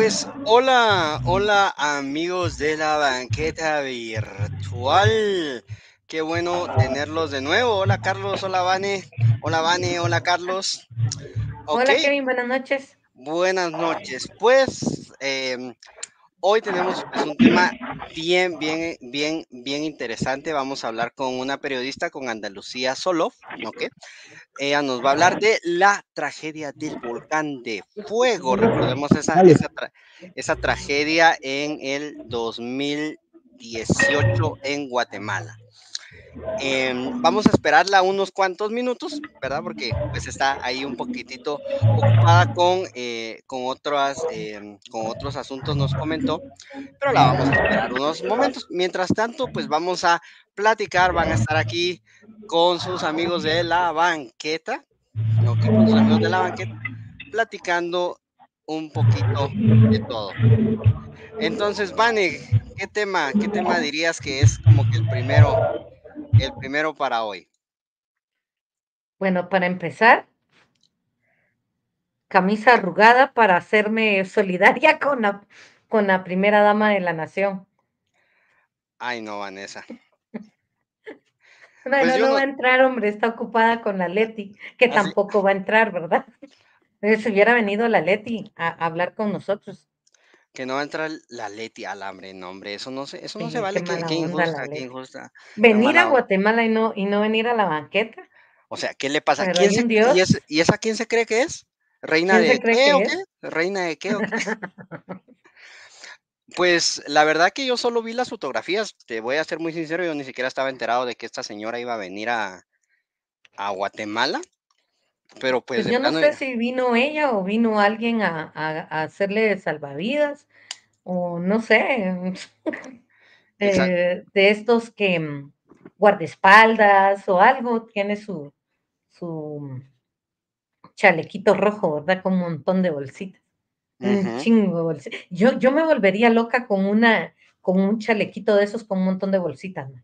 Pues hola, hola amigos de la banqueta virtual. Qué bueno tenerlos de nuevo. Hola Carlos, hola Vane, hola Vane, hola Carlos. Ok, Hola Kevin, buenas noches. buenas noches. Pues hoy tenemos pues un tema bien interesante. Vamos a hablar con una periodista, con Andalucía Solof, ¿ok? Ella nos va a hablar de la tragedia del volcán de Fuego. Recordemos Dale. esa tragedia en el 2018 en Guatemala. Vamos a esperarla unos cuantos minutos, ¿verdad? Porque pues está ahí un poquitito ocupada con otros asuntos, nos comentó, pero la vamos a esperar unos momentos. Mientras tanto, pues vamos a platicar, van a estar aquí con sus amigos de la banqueta, ¿ok? Con sus amigos de la banqueta, platicando un poquito de todo. Entonces, Vane, qué tema dirías que es como que el primero para hoy? Bueno, para empezar, camisa arrugada para hacerme solidaria con la primera dama de la nación. Ay, no, Vanessa. Pues Bueno, yo no no, va a entrar, hombre, está ocupada con la Leti, que así, tampoco va a entrar, ¿verdad? Si hubiera venido la Leti a hablar con nosotros. que no va a entrar la Leti al hambre, no, hombre, eso no se Sí, qué vale, mala qué onda la injusta, qué Leti. injusta, tan Venir a mala onda. Guatemala y no venir a la banqueta, O sea, ¿qué le pasa? pero hay un Dios. ¿Y esa quién se cree que es? ¿Reina ¿Quién de se cree qué o que qué? es? ¿Reina de qué o qué? Pues la verdad que yo solo vi las fotografías, te voy a ser muy sincero, yo ni siquiera estaba enterado de que esta señora iba a venir a Guatemala, pero pues Pues de yo no plano, sé si vino ella o vino alguien a hacerle salvavidas o no sé, de estos que guardaespaldas o algo, tiene su chalequito rojo, ¿verdad? Con un montón de bolsitas, un ujú. chingo de bolsitas. Yo me volvería loca con un chalequito de esos con un montón de bolsitas, ¿no?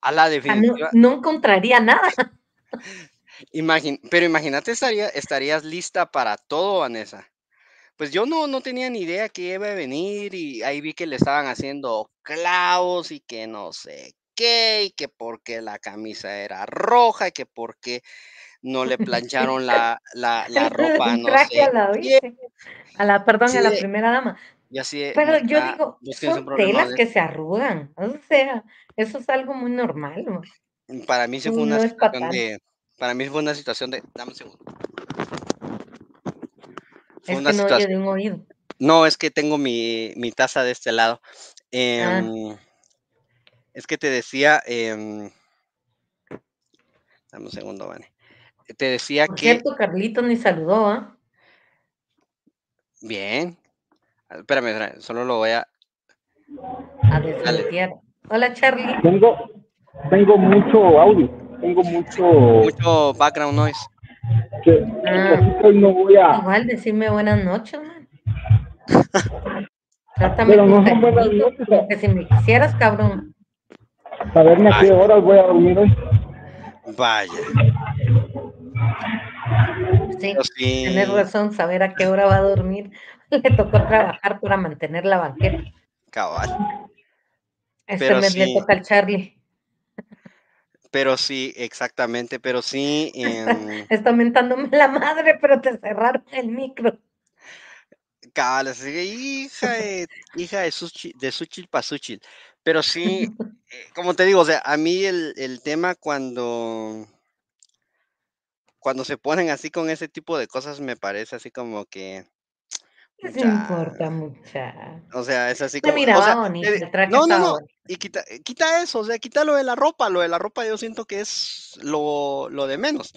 A la O sea, no, definitiva, no encontraría nada. pero imagínate, estarías lista para todo, Vanessa. Pues yo no tenía ni idea que iba a venir y ahí vi que le estaban haciendo clavos y que no sé qué, y que porque la camisa era roja, y que porque no le plancharon la ropa, El no traje sé a la qué. bici, perdón, Así a la de, primera dama. y así de, Pero yo digo, búsquense un son problema telas de que eso. se arrugan, o sea, eso es algo muy normal, ¿no? Para mí sí fue una No es para situación tanto. dame un segundo. Fue Es una que no oye situación, de un oído. no, es que tengo mi taza de este lado. Ah, Em, es que te decía, dame un segundo, Vane. Te decía por que, cierto, Carlito ni saludó, ¿ah? bien, espérame, solo lo voy a, A dale, desmutear. Hola, Charlie. Tengo, tengo mucho audio, tengo sí, mucho mucho background noise. que Ah, así que hoy no voy a, igual decime buenas noches, man. Trátame pero con no son buenas cariñito, noches, como que si me quisieras, cabrón. a saberme a Ay, qué horas voy a dormir hoy. vaya, pero Sí, tenés sí, razón, saber a qué hora va a dormir. Le tocó trabajar para mantener la banqueta. cabal, Este pero mes le sí, toca al Charlie. pero sí, exactamente, pero sí, Está mentándome la madre, pero te cerraron el micro. cabal, así que hija de Suchil Pasuchil, pero sí, como te digo, o sea, a mí el tema cuando se ponen así con ese tipo de cosas me parece así como que, Les mucha, importa mucha. o sea, es así Se como, o sea, miraba bonito, el traje no, no, estaba no, bonito. y quita eso, o sea, quita lo de la ropa yo siento que es lo de menos.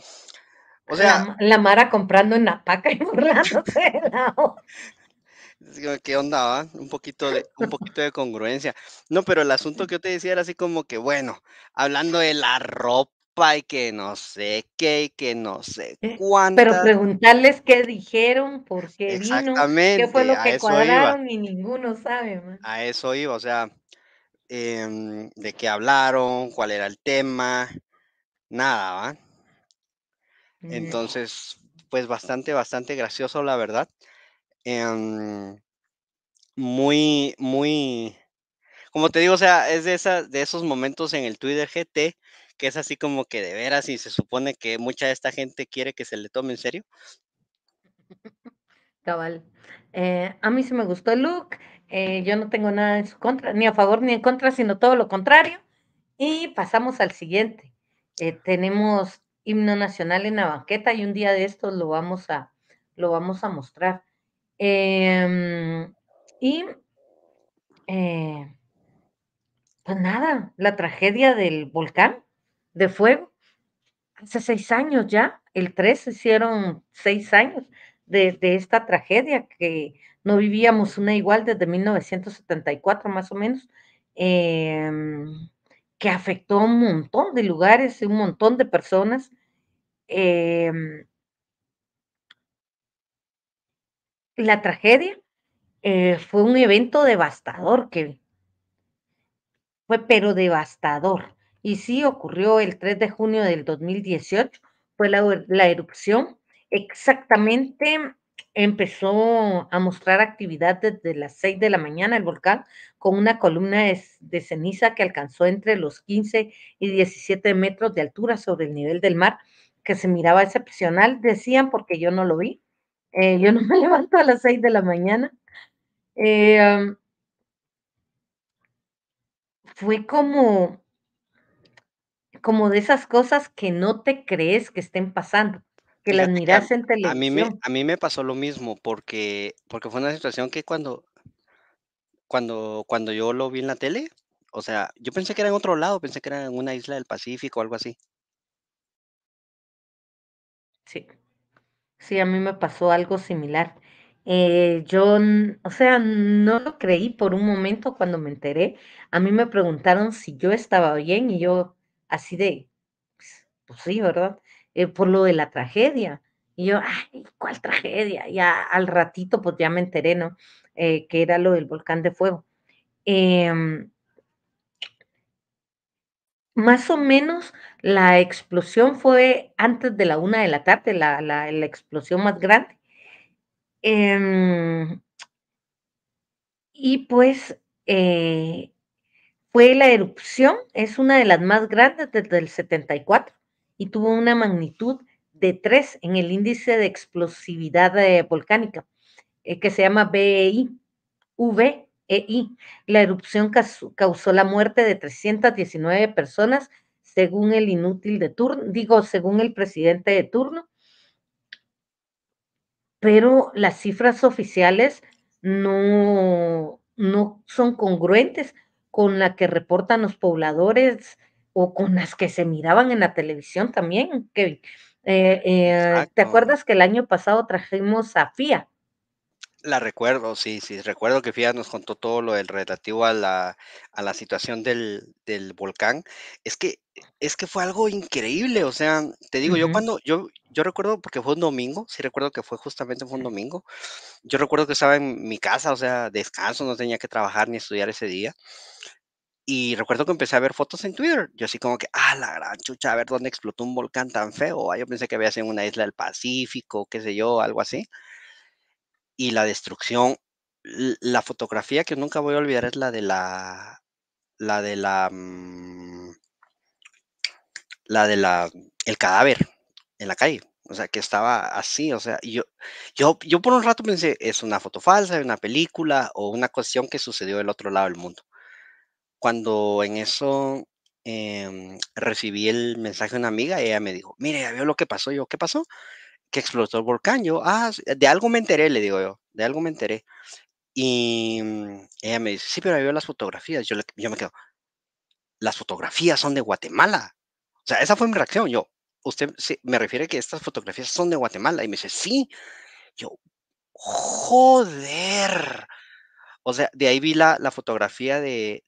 O sea, La Mara comprando en la paca y burlándose de la otra. es como, ¿qué onda, va? Un poquito de congruencia. No, pero el asunto que yo te decía era así como que, bueno, hablando de la ropa y que no sé qué y que no sé Pero cuántas, preguntarles qué dijeron, por qué vino, qué fue exactamente, lo que cuadraron y ninguno sabe, man. a eso iba, o sea, de qué hablaron, cuál era el tema, nada, ¿va? Mm. Entonces, pues bastante gracioso, la verdad. Em, muy, muy, como te digo, o sea, es de esos momentos en el Twitter GT, que es así como que de veras y se supone que mucha de esta gente quiere que se le tome en serio. Cabal. A mí sí me gustó el look, yo no tengo nada en su contra, ni a favor ni en contra, sino todo lo contrario. Y pasamos al siguiente. Tenemos himno nacional en la banqueta y un día de estos lo vamos a mostrar. Em, y eh, pues nada, la tragedia del volcán de fuego. Hace 6 años ya, el 3 se hicieron 6 años de esta tragedia que no vivíamos una igual desde 1974 más o menos, em, que afectó a un montón de lugares y un montón de personas. Em, la tragedia fue un evento devastador que fue pero devastador. Y sí ocurrió el 3 de junio del 2018, fue la erupción. Exactamente empezó a mostrar actividad desde las 6 de la mañana el volcán con una columna de ceniza que alcanzó entre los 15 y 17 metros de altura sobre el nivel del mar, que se miraba excepcional, decían, porque yo no lo vi. Yo no me levanto a las 6 de la mañana. Eh, Fue como de esas cosas que no te crees que estén pasando, que las Fíjate que miras en a televisión. mí me pasó lo mismo, porque fue una situación que cuando yo lo vi en la tele, o sea, yo pensé que era en otro lado, pensé que era en una isla del Pacífico o algo así. Sí, sí, a mí me pasó algo similar. Yo, o sea, no lo creí por un momento cuando me enteré. A mí me preguntaron si yo estaba bien y yo así de, pues sí, ¿verdad? Por lo de la tragedia. Y yo, ay, ¿cuál tragedia? Ya al ratito, pues ya me enteré, ¿no? Que era lo del volcán de fuego. Em, Más o menos la explosión fue antes de la 1 de la tarde, la explosión más grande. Em, y pues fue la erupción, es una de las más grandes desde el 74 y tuvo una magnitud de 3 en el índice de explosividad volcánica, que se llama BEI. VEI. La erupción causó la muerte de 319 personas, según el inútil de turno, digo, según el presidente de turno, pero las cifras oficiales no son congruentes con la que reportan los pobladores o con las que se miraban en la televisión también, Kevin. ¿Te Exacto. acuerdas que el año pasado trajimos a FIA? La recuerdo, sí, sí, recuerdo que FIA nos contó todo lo del relativo a la situación del volcán. Es que es que fue algo increíble, o sea, te digo, Ujú, yo recuerdo porque fue un domingo, sí recuerdo que fue un domingo. Yo recuerdo que estaba en mi casa, o sea, descanso, no tenía que trabajar ni estudiar ese día. Y recuerdo que empecé a ver fotos en Twitter. Yo así como que, la gran chucha, a ver dónde explotó un volcán tan feo. Yo pensé que había sido en una isla del Pacífico, qué sé yo, algo así. Y la destrucción, la fotografía que nunca voy a olvidar es la de la, mm, el cadáver en la calle. O sea, que estaba así, o sea, y yo por un rato pensé, es una foto falsa, una película o una cuestión que sucedió del otro lado del mundo. Cuando en eso recibí el mensaje de una amiga, ella me dijo, mire, ¿ya vio lo que pasó? Yo, ¿qué pasó? Que explotó el volcán. Yo, sí, de algo me enteré, le digo yo, de algo me enteré. Y ella me dice, sí, pero vio las fotografías. Yo me quedo, las fotografías son de Guatemala. O sea, esa fue mi reacción. Yo, usted me refiere que estas fotografías son de Guatemala. Y me dice, sí. Yo, joder. O sea, de ahí vi la fotografía del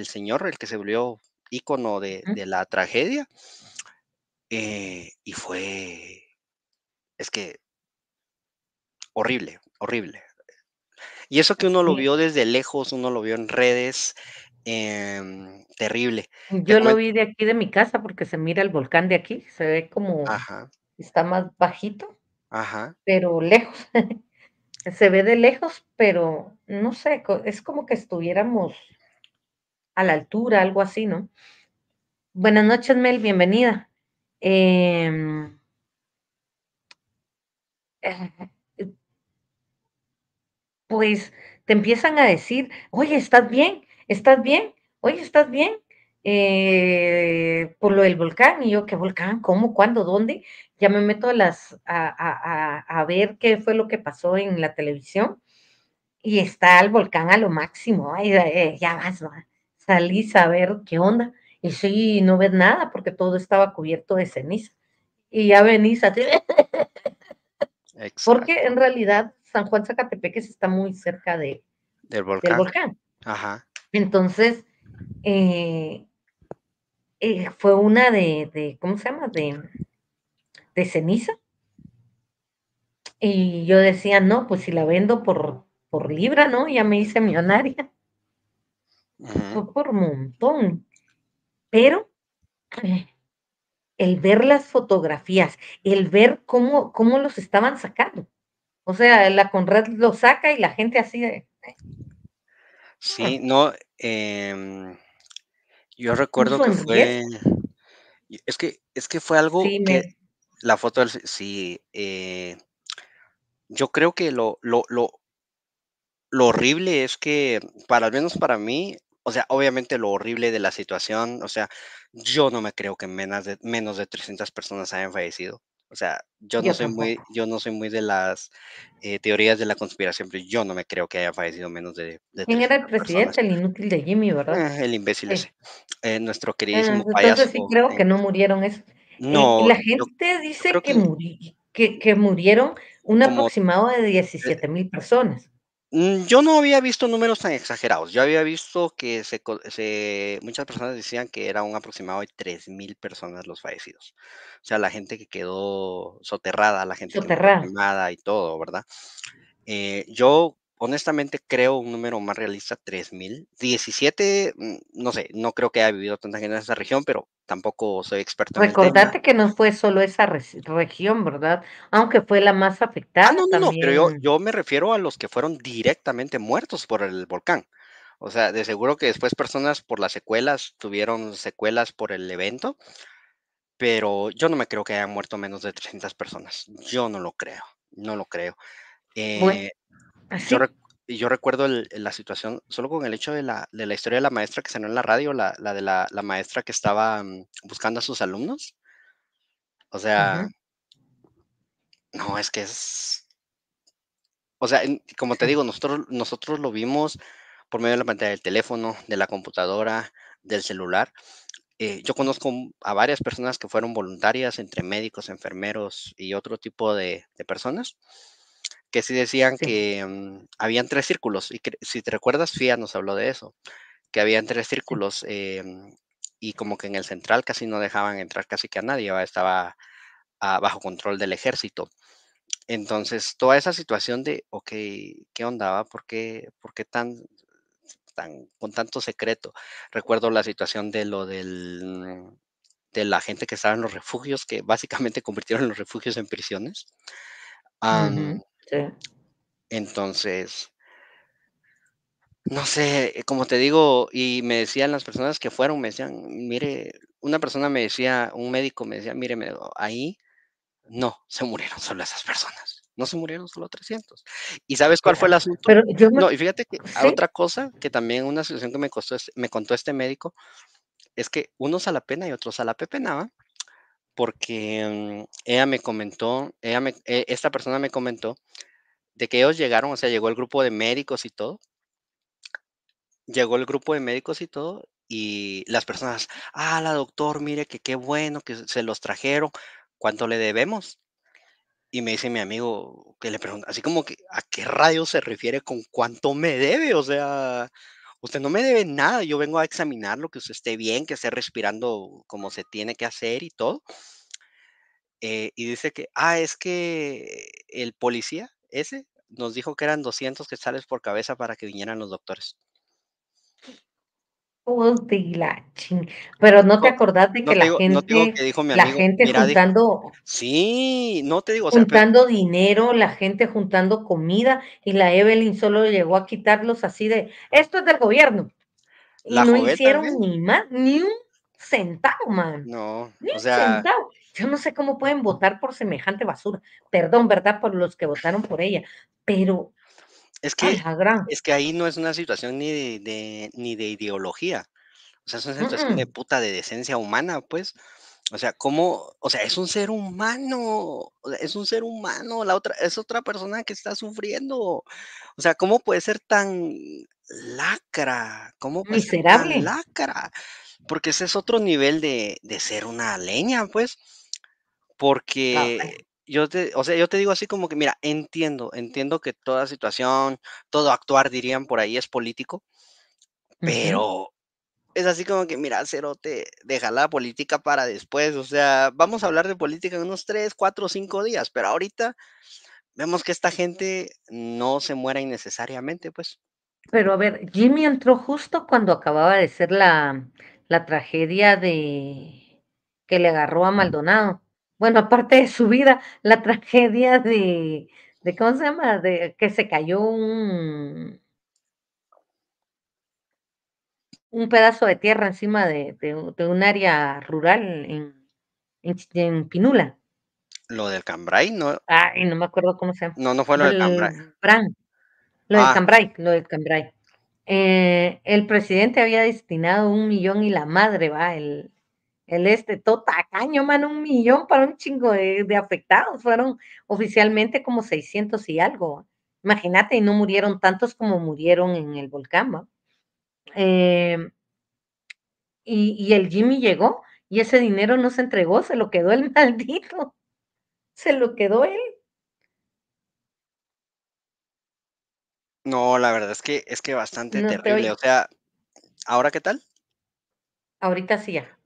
señor, el que se volvió ícono ujú. de la tragedia. Y es que horrible, horrible. Y eso que uno lo Sí, vio desde lejos, uno lo vio en redes, terrible. Te yo lo comento, vi de aquí de mi casa porque se mira el volcán de aquí, se ve como ajá, está más bajito, ajá. pero lejos. Se ve de lejos, pero no sé, es como que estuviéramos a la altura, algo así, ¿no? Buenas noches, Mel, bienvenida. Em, eh, pues te empiezan a decir, oye, ¿estás bien? ¿Estás bien? Oye, ¿estás bien? Por lo del volcán. Y yo, ¿qué volcán? ¿Cómo? ¿Cuándo? ¿Dónde? Ya me meto a ver qué fue lo que pasó en la televisión y está el volcán a lo máximo. Ay, ya vas, va. Salís a ver qué onda. Y sí, no ves nada porque todo estaba cubierto de ceniza. Y ya venís así, porque en Exacto, realidad San Juan Zacatepeques está muy cerca del del volcán. volcán. Ajá. Entonces, eh, fue una ¿cómo se llama? De ceniza. Y yo decía, no, pues si la vendo por libra, ¿no? Ya me hice millonaria. Ujú. Fue por montón. Pero eh, el ver las fotografías, el ver cómo los estaban sacando. O sea, la Conrad lo saca y la gente así de, Sí, "Ah", no, yo un recuerdo que sonriente. es que fue algo Sí, que me, la foto del sí, yo creo que lo horrible es que, para al menos para mí, o sea, obviamente lo horrible de la situación, o sea, yo no me creo que menos de 300 personas hayan fallecido. O sea, yo tampoco. yo no soy muy de las, teorías de la conspiración, pero yo no me creo que hayan fallecido menos de ¿Quién era el 300 personas. presidente? El inútil de Jimmy, ¿verdad? El imbécil Sí. ese, nuestro queridísimo Entonces payaso, sí creo que no murieron esos. no, La yo gente yo creo dice que, que que murieron un como aproximado de 17,000 personas. Yo no había visto números tan exagerados. Yo había visto que muchas personas decían que era un aproximado de 3,000 personas los fallecidos. O sea, la gente que quedó soterrada, la gente que murió Soterrada. quemada y todo, ¿verdad? Yo honestamente creo un número más realista, 3,000. 17, no sé, no creo que haya vivido tanta gente en esa región, pero tampoco soy experto en el tema. Recordate que no fue solo esa región, ¿verdad? Aunque fue la más No, afectada no, no, pero yo, también. yo me refiero a los que fueron directamente muertos por el volcán. O sea, de seguro que después personas por las secuelas tuvieron secuelas por el evento, pero yo no me creo que hayan muerto menos de 300 personas. Yo no lo creo, no lo creo. Bueno, Eh, yo, así. rec- y yo recuerdo la situación, solo con el hecho de la historia de la maestra que salió en la radio, la de la maestra que estaba buscando a sus alumnos. O sea, Ujú, no, o sea, como te sí, digo, nosotros lo vimos por medio de la pantalla del teléfono, de la computadora, del celular. Yo conozco a varias personas que fueron voluntarias, entre médicos, enfermeros y otro tipo de personas, que sí decían sí. que habían tres círculos. Y que, si te recuerdas, FIA nos habló de eso, que habían tres Sí. círculos y como que en el central casi no dejaban entrar casi que a nadie, estaba bajo control del ejército. Entonces, toda esa situación de, okey, ¿qué onda, va? ¿Por qué con tanto secreto? Recuerdo la situación de la gente que estaba en los refugios, que básicamente convirtieron los refugios en prisiones. Am, Ujú, sí. entonces, no sé, como te digo, y me decían las personas que fueron, me decían: "Mire", una persona me decía, un médico me decía: "Mire, ahí no se murieron solo esas personas, no se murieron solo 300". ¿Y sabes cuál fue el Claro. asunto? Pero yo me, No, y fíjate que sí. otra cosa que también una situación que me contó este médico, es que unos a la pena y otros a la pepena, ¿va? Porque, esta persona me comentó de que ellos llegaron, o sea, llegó el grupo de médicos y todo, y las personas: la doctor, mire que qué bueno que se los trajeron, ¿cuánto le debemos?". Y me dice mi amigo que le pregunta, así como que, ¿a qué rayos se refiere con cuánto me debe? O sea, usted no me debe nada, yo vengo a examinarlo, que usted esté bien, que esté respirando como se tiene que hacer y todo. Y dice que, es que el policía ese nos dijo que eran 200 quetzales por cabeza para que vinieran los doctores. de la ching. Pero no te No, acordás de que no te digo que dijo mi la amigo, gente mira, dijo, juntando sí, no te digo, o sea, pero juntando dinero, la gente juntando comida, y la Evelyn solo llegó a quitarlos así de, esto es del gobierno. Y la no Jovel hicieron también, ni más, ni un centavo, man. no, Ni o un sea, centavo. Yo no sé cómo pueden votar por semejante basura. Perdón, ¿verdad? Por los que votaron por ella. Pero, es a que, la gran. es que ahí no es una situación ni de ideología, o sea, es una situación de Mm-mm. puta de decencia humana, pues. O sea, ¿cómo? O sea, es un ser humano, o sea, es un ser humano, la otra, es otra persona que está sufriendo. O sea, ¿cómo puede ser tan lacra? ¿Cómo puede ser tan Miserable. lacra? Porque ese es otro nivel de ser una leña, pues, Cabal. porque o sea, yo te digo así como que, mira, entiendo que toda situación, todo actuar, dirían por ahí, es político, Ujú. pero es así como que, mira, cerote, deja la política para después. O sea, vamos a hablar de política en unos 3, 4, 5 días, pero ahorita vemos que esta gente no se muera innecesariamente, pues. Pero a ver, Jimmy entró justo cuando acababa de ser la tragedia de que le agarró a Maldonado. Bueno, aparte de su vida, la tragedia de ¿cómo se llama? De que se cayó un pedazo de tierra encima de un área rural en Pinula. Lo del Cambrai, no, Ay, no me acuerdo cómo se llama. no fue lo del Cambrai. El Bran, Ah, Lo del Cambrai. El presidente había destinado 1 millón y la madre, va, todo tacaño, mano, 1 millón para un chingo de afectados. Fueron oficialmente como 600 y algo. Imagínate, y no murieron tantos como murieron en el volcán, ¿va? Eh, y el Jimmy llegó y ese dinero no se entregó, se lo quedó el maldito, se lo quedó él. no, la verdad es que bastante No te terrible. O oigo. sea, ¿ahora qué tal? Ahorita sí ya.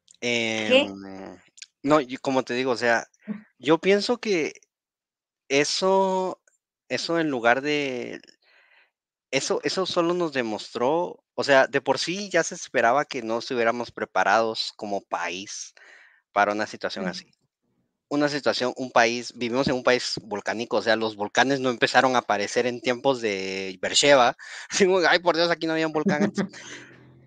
¿Qué? Em, no, como te digo, o sea, yo pienso que eso, eso en lugar de eso solo nos demostró, o sea, de por sí ya se esperaba que no estuviéramos preparados como país para una situación así. Una situación, un país, vivimos en un país volcánico, o sea, los volcanes no empezaron a aparecer en tiempos de Beersheba. Así como, ay, por Dios, aquí no había un volcán antes.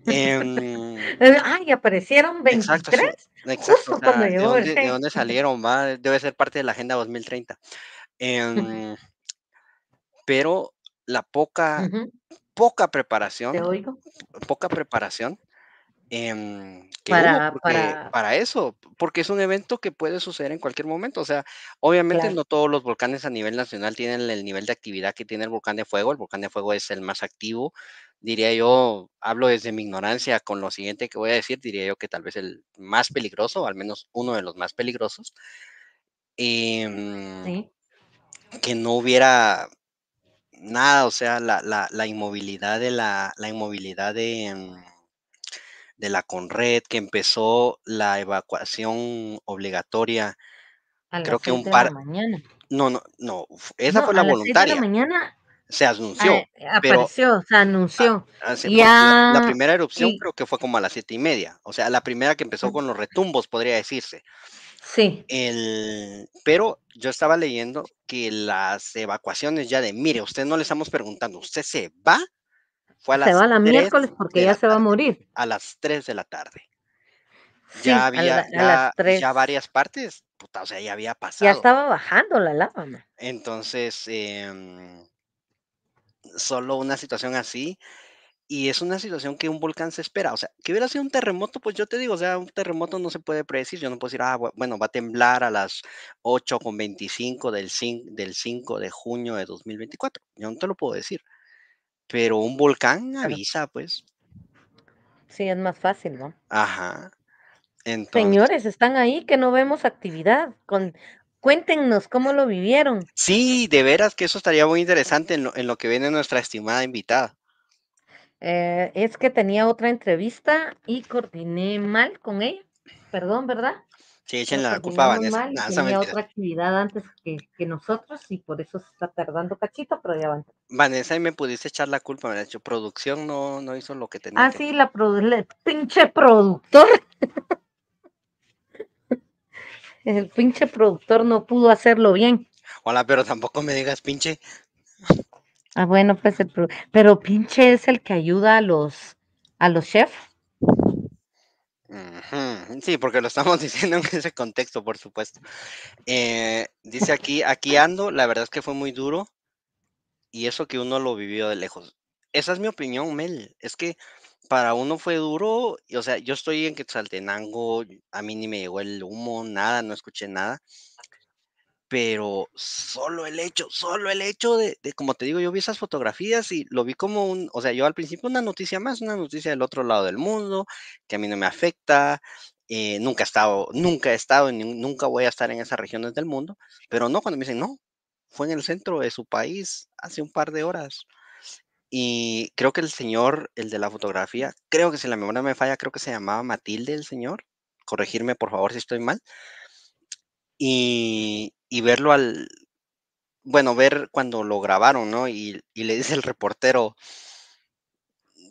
Em, Ay, aparecieron exacto, 23 exacto, o justo cuando sea, llegó el de rey. dónde salieron? Va, debe ser parte de la Agenda 2030. Em, pero la Ujú, te oigo. poca preparación que hubo, porque Para, para eso, porque es un evento que puede suceder en cualquier momento. O sea, obviamente claro, no todos los volcanes a nivel nacional tienen el nivel de actividad que tiene el volcán de fuego. El volcán de fuego es el más activo, diría yo, hablo desde mi ignorancia con lo siguiente que voy a decir, diría yo que tal vez el más peligroso, o al menos uno de los más peligrosos, em, sí, que no hubiera nada, o sea, la inmovilidad la inmovilidad de la Conred, que empezó la evacuación obligatoria, a creo las que 6 un de la par, mañana. no, esa No, fue la a las 6 de la voluntaria, mañana se anunció, pero apareció, se anunció. porque la Ya, primera erupción y creo que fue como a las 7:30, o sea, la primera que empezó con los retumbos, podría decirse. sí, Pero yo estaba leyendo que las evacuaciones ya de, mire, usted no le estamos preguntando, usted se va, fue a se las va la 3 miércoles porque de ya la se va a tarde, morir. a las 3 de la tarde. Ya Sí, había, a las 3 ya varias partes, puta, o sea, ya había ya pasado. estaba bajando la lava, ma. Entonces, solo una situación así, y es una situación que un volcán se espera. O sea, que hubiera sido un terremoto, pues yo te digo, o sea, un terremoto no se puede predecir. Yo no puedo decir, bueno, va a temblar a las 8:25 del 5 de junio de 2024. Yo no te lo puedo decir. Pero un volcán Claro, avisa, pues. sí, es más fácil, ¿no? Ajá. Entonces, Señores, están ahí que no vemos actividad. Cuéntenos cómo lo vivieron. sí, de veras que eso estaría muy interesante en lo que viene nuestra estimada invitada. Es que tenía otra entrevista y coordiné mal con ella. Perdón, ¿verdad? Sí, Creo échenle que la culpa a teníamos Vanessa. mal y Nada, esa tenía mentira. otra actividad antes que nosotros y por eso se está tardando cachito, pero ya van. Vanessa, y me pudiste echar la culpa, me ha dicho, producción no hizo lo que tenía Ah, que sí, hacer. el pinche productor, el pinche productor no pudo hacerlo bien. Hola, pero tampoco me digas pinche. Ah, bueno, pues pero pinche es el que ayuda a los chefs. Ujú, sí, porque lo estamos diciendo en ese contexto, por supuesto. Dice aquí ando, la verdad es que fue muy duro y eso que uno lo vivió de lejos. Esa es mi opinión, Mel. Es que para uno fue duro, y, o sea, yo estoy en Quetzaltenango, a mí ni me llegó el humo, nada, no escuché nada, pero solo el hecho de, como te digo, yo vi esas fotografías y lo vi como o sea, yo al principio una noticia más, una noticia del otro lado del mundo, que a mí no me afecta, nunca he estado, nunca voy a estar en esas regiones del mundo, pero no, cuando me dicen, no, fue en el centro de su país hace un par de horas. Y creo que el señor, el de la fotografía, creo que si la memoria me falla, creo que se llamaba Matilde el señor. Corregirme, por favor, si estoy mal. Y verlo bueno, ver cuando lo grabaron, ¿no? Y le dice el reportero,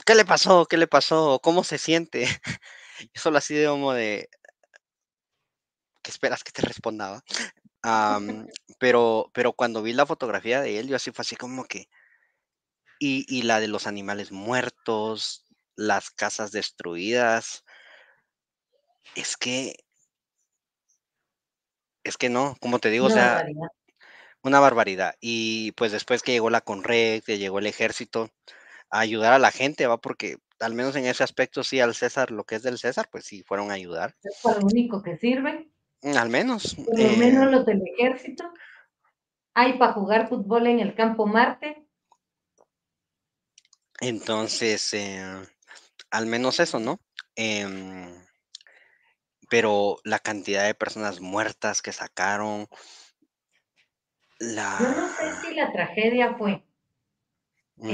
¿qué le pasó? ¿Qué le pasó? ¿Cómo se siente? Solo así de como de, ¿qué esperas que te respondaba? Pero cuando vi la fotografía de él, yo así fue así como que, y la de los animales muertos, las casas destruidas, es que, es que no, como te digo, o Una sea, barbaridad. una barbaridad. Y pues después que llegó la Conred, que llegó el ejército, a ayudar a la gente, ¿va? Porque al menos en ese aspecto sí, al César, lo que es del César, pues sí, fueron a ayudar. Es para lo único que sirven, Al menos. por lo menos los del ejército. Hay para jugar fútbol en el campo Marte. Entonces, al menos eso, ¿no? Em, pero la cantidad de personas muertas que sacaron, Yo la... no sé si la tragedia fue Ujú.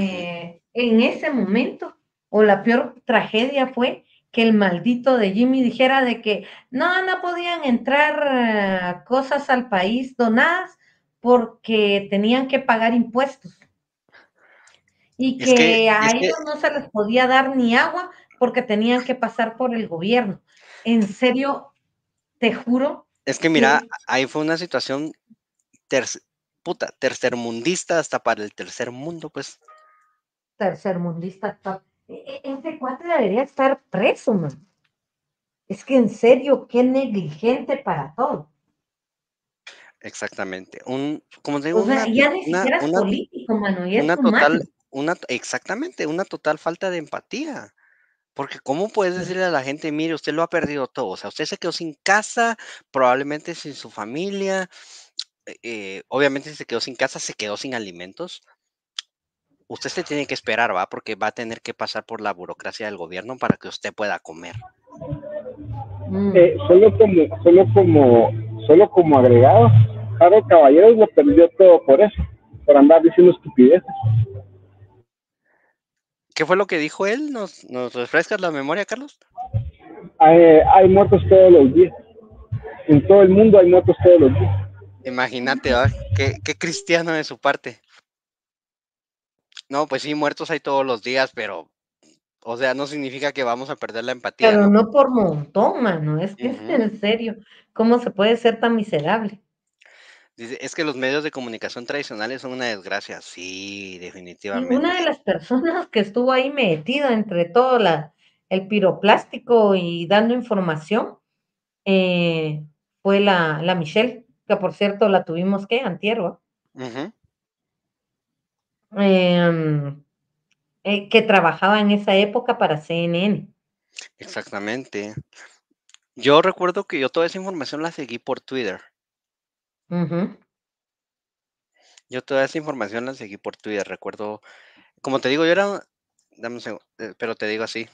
en ese momento o la peor tragedia fue que el maldito de Jimmy dijera de que no podían entrar cosas al país donadas porque tenían que pagar impuestos y Es que, que es a que, ellos no se les podía dar ni agua porque tenían que pasar por el gobierno. En serio, te juro es que mira, que ahí fue una situación terc- tercermundista hasta para el tercer mundo, pues. tercermundista, ese cuate debería estar preso, man. Es que en serio, qué negligente para todo. Exactamente. Como te digo, O sea, ya ni siquiera es político, mano, ya una es total, humano. exactamente, una total falta de empatía. Porque ¿cómo puedes decirle a la gente, mire, usted lo ha perdido todo? O sea, usted se quedó sin casa, probablemente sin su familia, obviamente si se quedó sin casa, se quedó sin alimentos. Usted se tiene que esperar, ¿va? Porque va a tener que pasar por la burocracia del gobierno para que usted pueda comer. Eh, solo como, solo como, solo como agregado, Jaro Caballeros lo perdió todo por eso, por andar diciendo estupideces. ¿Qué fue lo que dijo él? ¿Nos refrescas la memoria, Carlos? Hay muertos todos los días. En todo el mundo hay muertos todos los días. Imagínate, ¿va? Qué cristiano de su parte. No, pues sí, muertos hay todos los días, pero, o sea, no significa que vamos a perder la empatía, Pero ¿no? no por montón, mano. Es que Ujú. en serio, ¿cómo se puede ser tan miserable? Dice, es que los medios de comunicación tradicionales son una desgracia. Sí, Y una de definitivamente. las personas que estuvo ahí metida entre todo el piroplástico y dando información eh, fue la Michelle, que por cierto la tuvimos que antier, ¿va? Ujú, Em, que trabajaba en esa época para CNN. exactamente. Yo recuerdo que yo toda esa información la seguí por Twitter. Ujú. Yo toda esa información la seguí por Twitter. Recuerdo, como te digo, yo era, dame un segundo, pero te digo así.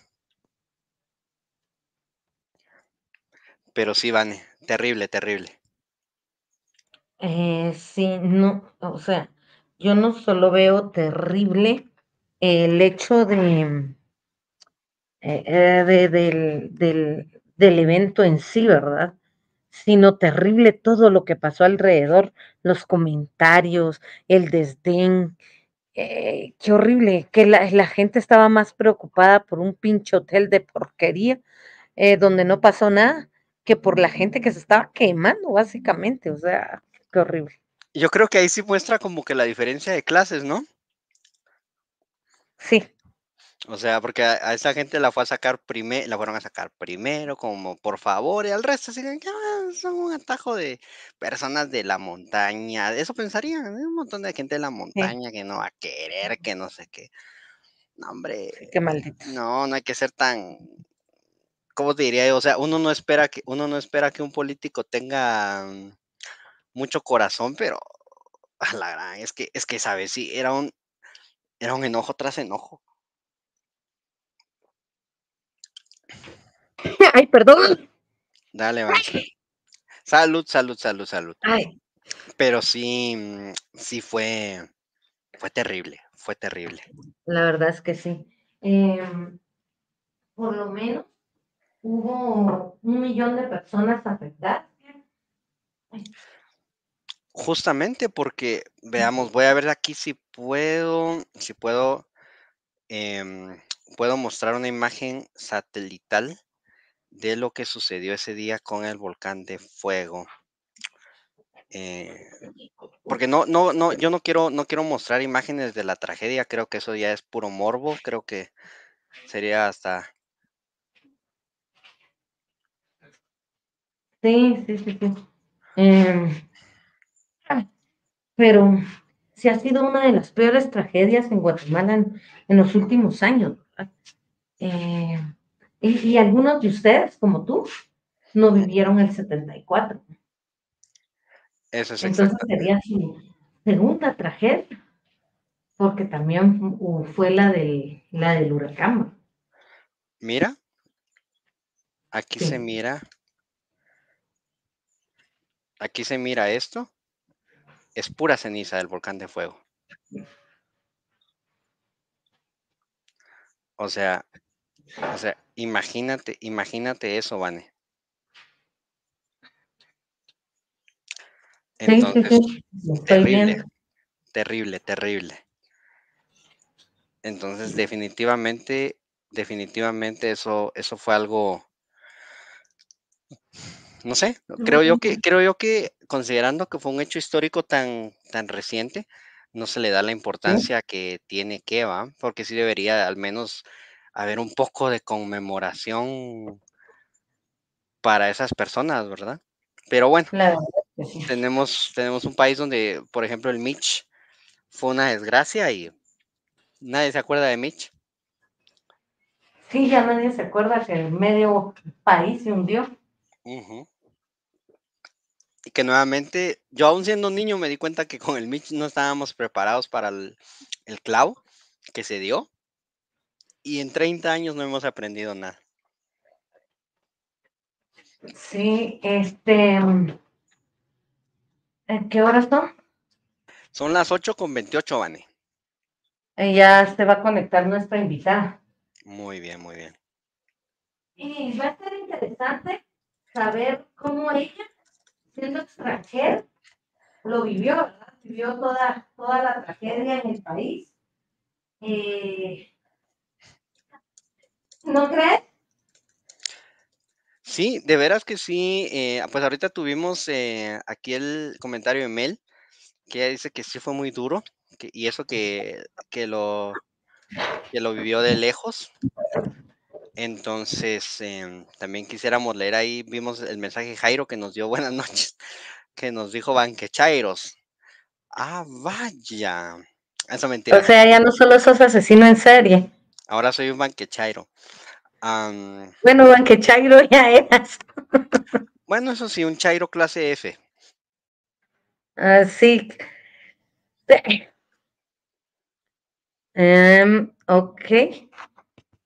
Pero sí, Vane, terrible, terrible. Sí, no, o sea, yo no solo veo terrible el hecho del evento en sí, ¿verdad? sino terrible todo lo que pasó alrededor, los comentarios, el desdén. Qué horrible, que la gente estaba más preocupada por un pinche hotel de porquería, donde no pasó nada, que por la gente que se estaba quemando, básicamente. O sea, qué horrible. Yo creo que ahí sí muestra como que la diferencia de clases, ¿no? Sí, O sea, porque a esa gente la fue a sacar primero, la fueron a sacar primero, como por favor, y al resto así que son un atajo de personas de la montaña. Eso pensarían, hay un montón de gente de la sí, montaña que no va a querer, que no sé qué. No, hombre, sí, qué malditos. no, no hay que ser tan, ¿cómo te diría yo? O sea, uno no espera que un político tenga mucho corazón, pero a la gran, es que, ¿sabes? Sí, era un enojo tras enojo. Ay, perdón. Dale, Van. Salud, salud, salud, salud. Ay, Pero sí, sí fue terrible, fue terrible. la verdad es que sí. Em, por lo menos hubo 1 millón de personas afectadas. Justamente porque, veamos, voy a ver aquí si puedo, em, puedo mostrar una imagen satelital de lo que sucedió ese día con el volcán de fuego. Porque no, yo no quiero mostrar imágenes de la tragedia, creo que eso ya es puro morbo, creo que sería hasta, Sí, sí, sí, sí. Em, pero sí ha sido una de las peores tragedias en Guatemala en los últimos años, ¿verdad? Eh, y algunos de ustedes, como tú, no vivieron el 74. eso es Entonces exacto. sería su segunda tragedia, porque también fue la del huracán. Mira, aquí se Sí, mira, aquí se mira esto, es pura ceniza del volcán de fuego. O sea, imagínate eso, Vane. sí, sí, Entonces, sí, lo estoy terrible, viendo. terrible, terrible. Entonces, definitivamente eso fue algo, no sé, creo yo que considerando que fue un hecho histórico tan reciente, no se le da la Sí, importancia que tiene que, ¿va? Porque sí debería al menos haber un poco de conmemoración para esas personas, ¿verdad? Pero bueno, la verdad que sí. tenemos un país donde, por ejemplo, el Mitch fue una desgracia y nadie se acuerda de Mitch. Sí, ya nadie se acuerda que el medio país se hundió. Ujú. Y que nuevamente, yo aún siendo niño me di cuenta que con el Mitch no estábamos preparados para el clavo que se dio y en 30 años no hemos aprendido nada. Sí, ¿qué horas son? Son las 8:28, Vane. Ya se va a conectar nuestra invitada. Muy bien, muy bien. Y va a ser interesante saber cómo ella, siendo extranjera, lo vivió, ¿verdad? Vivió toda la tragedia en el país. Eh, ¿No crees? Sí, de veras que sí. Pues ahorita tuvimos aquí el comentario de Mel, que ella dice que sí fue muy duro, y eso que lo vivió de lejos. Entonces, también quisiéramos leer ahí, vimos el mensaje de Jairo que nos dio buenas noches, que nos dijo Banquechairos. Ah, vaya. Eso O mentira. sea, ya no solo sos asesino en serie. Ahora soy un banquechairo. Am, Bueno, aunque Chairo ya eras. bueno, eso sí, un chairo clase F. Así. Ok,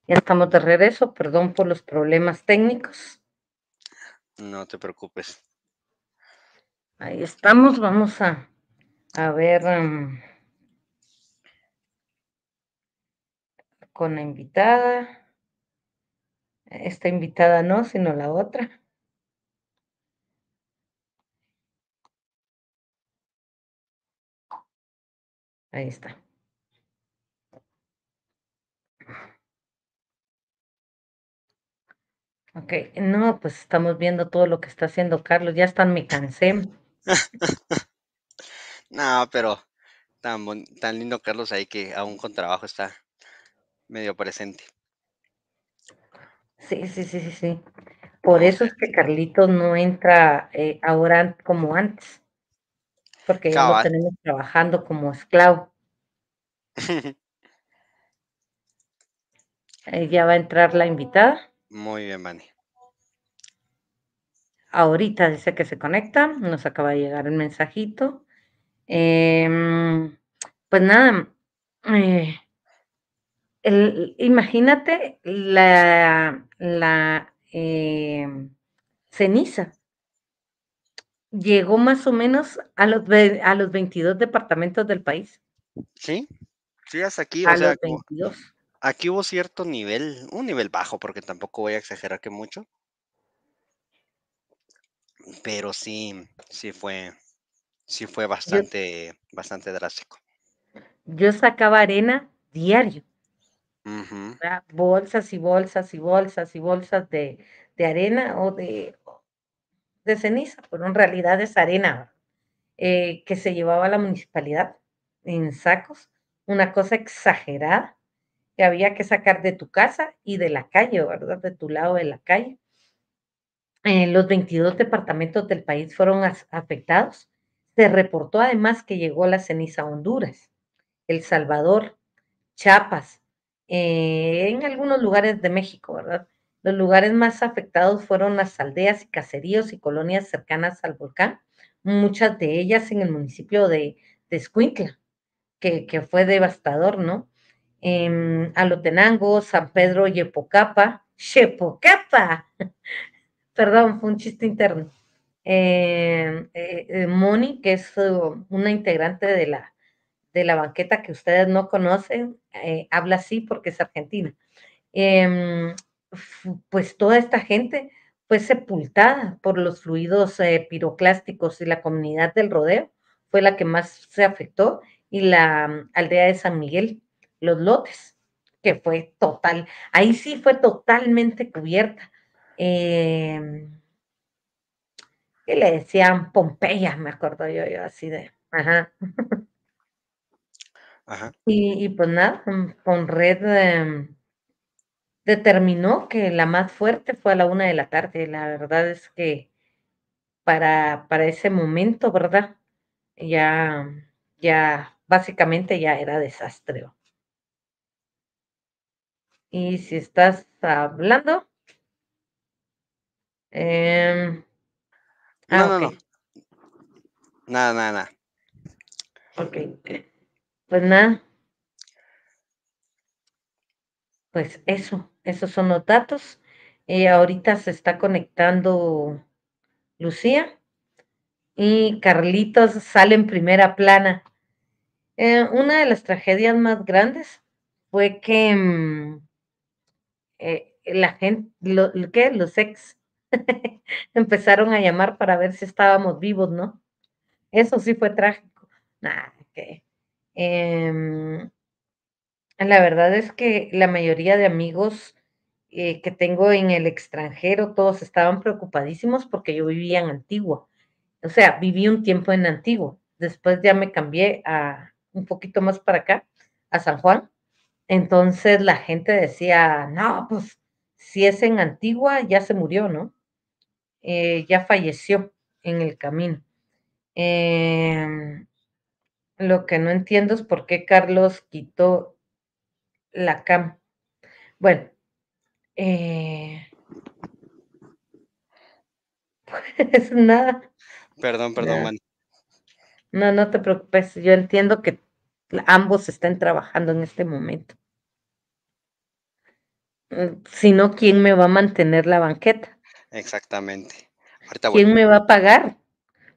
ya estamos de regreso. Perdón por los problemas técnicos. No te preocupes. Ahí estamos. Vamos a ver con la invitada. Esta invitada no, sino la otra. Ahí está. Ok, no, pues estamos viendo todo lo que está haciendo Carlos. Ya hasta me cansé. No, pero tan lindo Carlos ahí que aún con trabajo está medio presente. Sí, sí, sí, sí, sí. Por Vamos a eso es que Carlitos no entra ahora como antes, porque ya lo cabal. tenemos trabajando como esclavo. Ya va a entrar la invitada. Muy bien, Manny. Ahorita dice que se conecta, nos acaba de llegar el mensajito. Em, pues nada, eh, imagínate la ceniza. Llegó más o menos a los 22 departamentos del país, Sí, sí, hasta aquí, o a sea, los 22. aquí hubo cierto nivel, un nivel bajo, porque tampoco voy a exagerar que mucho, pero sí fue Yo, bastante drástico. yo sacaba arena diario, Ujú. ¿verdad? Bolsas y bolsas y bolsas y bolsas de arena o de ceniza, pero en realidad es arena que se llevaba a la municipalidad en sacos, una cosa exagerada que había que sacar de tu casa y de la calle, ¿verdad? De tu lado de la calle. Los 22 departamentos del país fueron afectados. Se reportó además que llegó la ceniza a Honduras, El Salvador, Chiapas, en algunos lugares de México, ¿verdad? Los lugares más afectados fueron las aldeas y caseríos y colonias cercanas al volcán, muchas de ellas en el municipio de Escuintla, que fue devastador, ¿no? Alotenango, San Pedro, Yepocapa, perdón, fue un chiste interno. Moni, que es una integrante de la banqueta que ustedes no conocen, habla así porque es argentina. Em, pues toda esta gente fue sepultada por los fluidos piroclásticos y la comunidad del rodeo fue la que más se afectó y la aldea de San Miguel, los lotes, que fue total, ahí sí fue totalmente cubierta. Eh, que le decían Pompeya, me acuerdo yo así de, ajá. Ajá. Y pues nada, con red determinó que la más fuerte fue a la 1 de la tarde. La verdad es que para ese momento, ¿verdad? Ya, ya, básicamente ya era desastre. Y si estás hablando, em, No, no, ok, no, nada, nada, nada. ok. Pues nada, pues eso, esos son los datos. Ahorita se está conectando Lucía y Carlitos sale en primera plana. Una de las tragedias más grandes fue que la gente, ¿qué? Los ex empezaron a llamar para ver si estábamos vivos, ¿no? Eso sí fue trágico. Nah, que, em, la verdad es que la mayoría de amigos que tengo en el extranjero, todos estaban preocupadísimos porque yo vivía en Antigua. O sea, viví un tiempo en Antigua. Después ya me cambié a un poquito más para acá, a San Juan. Entonces la gente decía, no, pues si es en Antigua, ya se murió, ¿no? Ya falleció en el camino. Lo que no entiendo es por qué Carlos quitó la cama. Bueno, eh, es nada, Perdón, nada. Manny. No, no te preocupes. Yo entiendo que ambos estén trabajando en este momento. Si no, ¿quién me va a mantener la banqueta? Exactamente. Ahorita ¿Quién vuelvo. me va a pagar?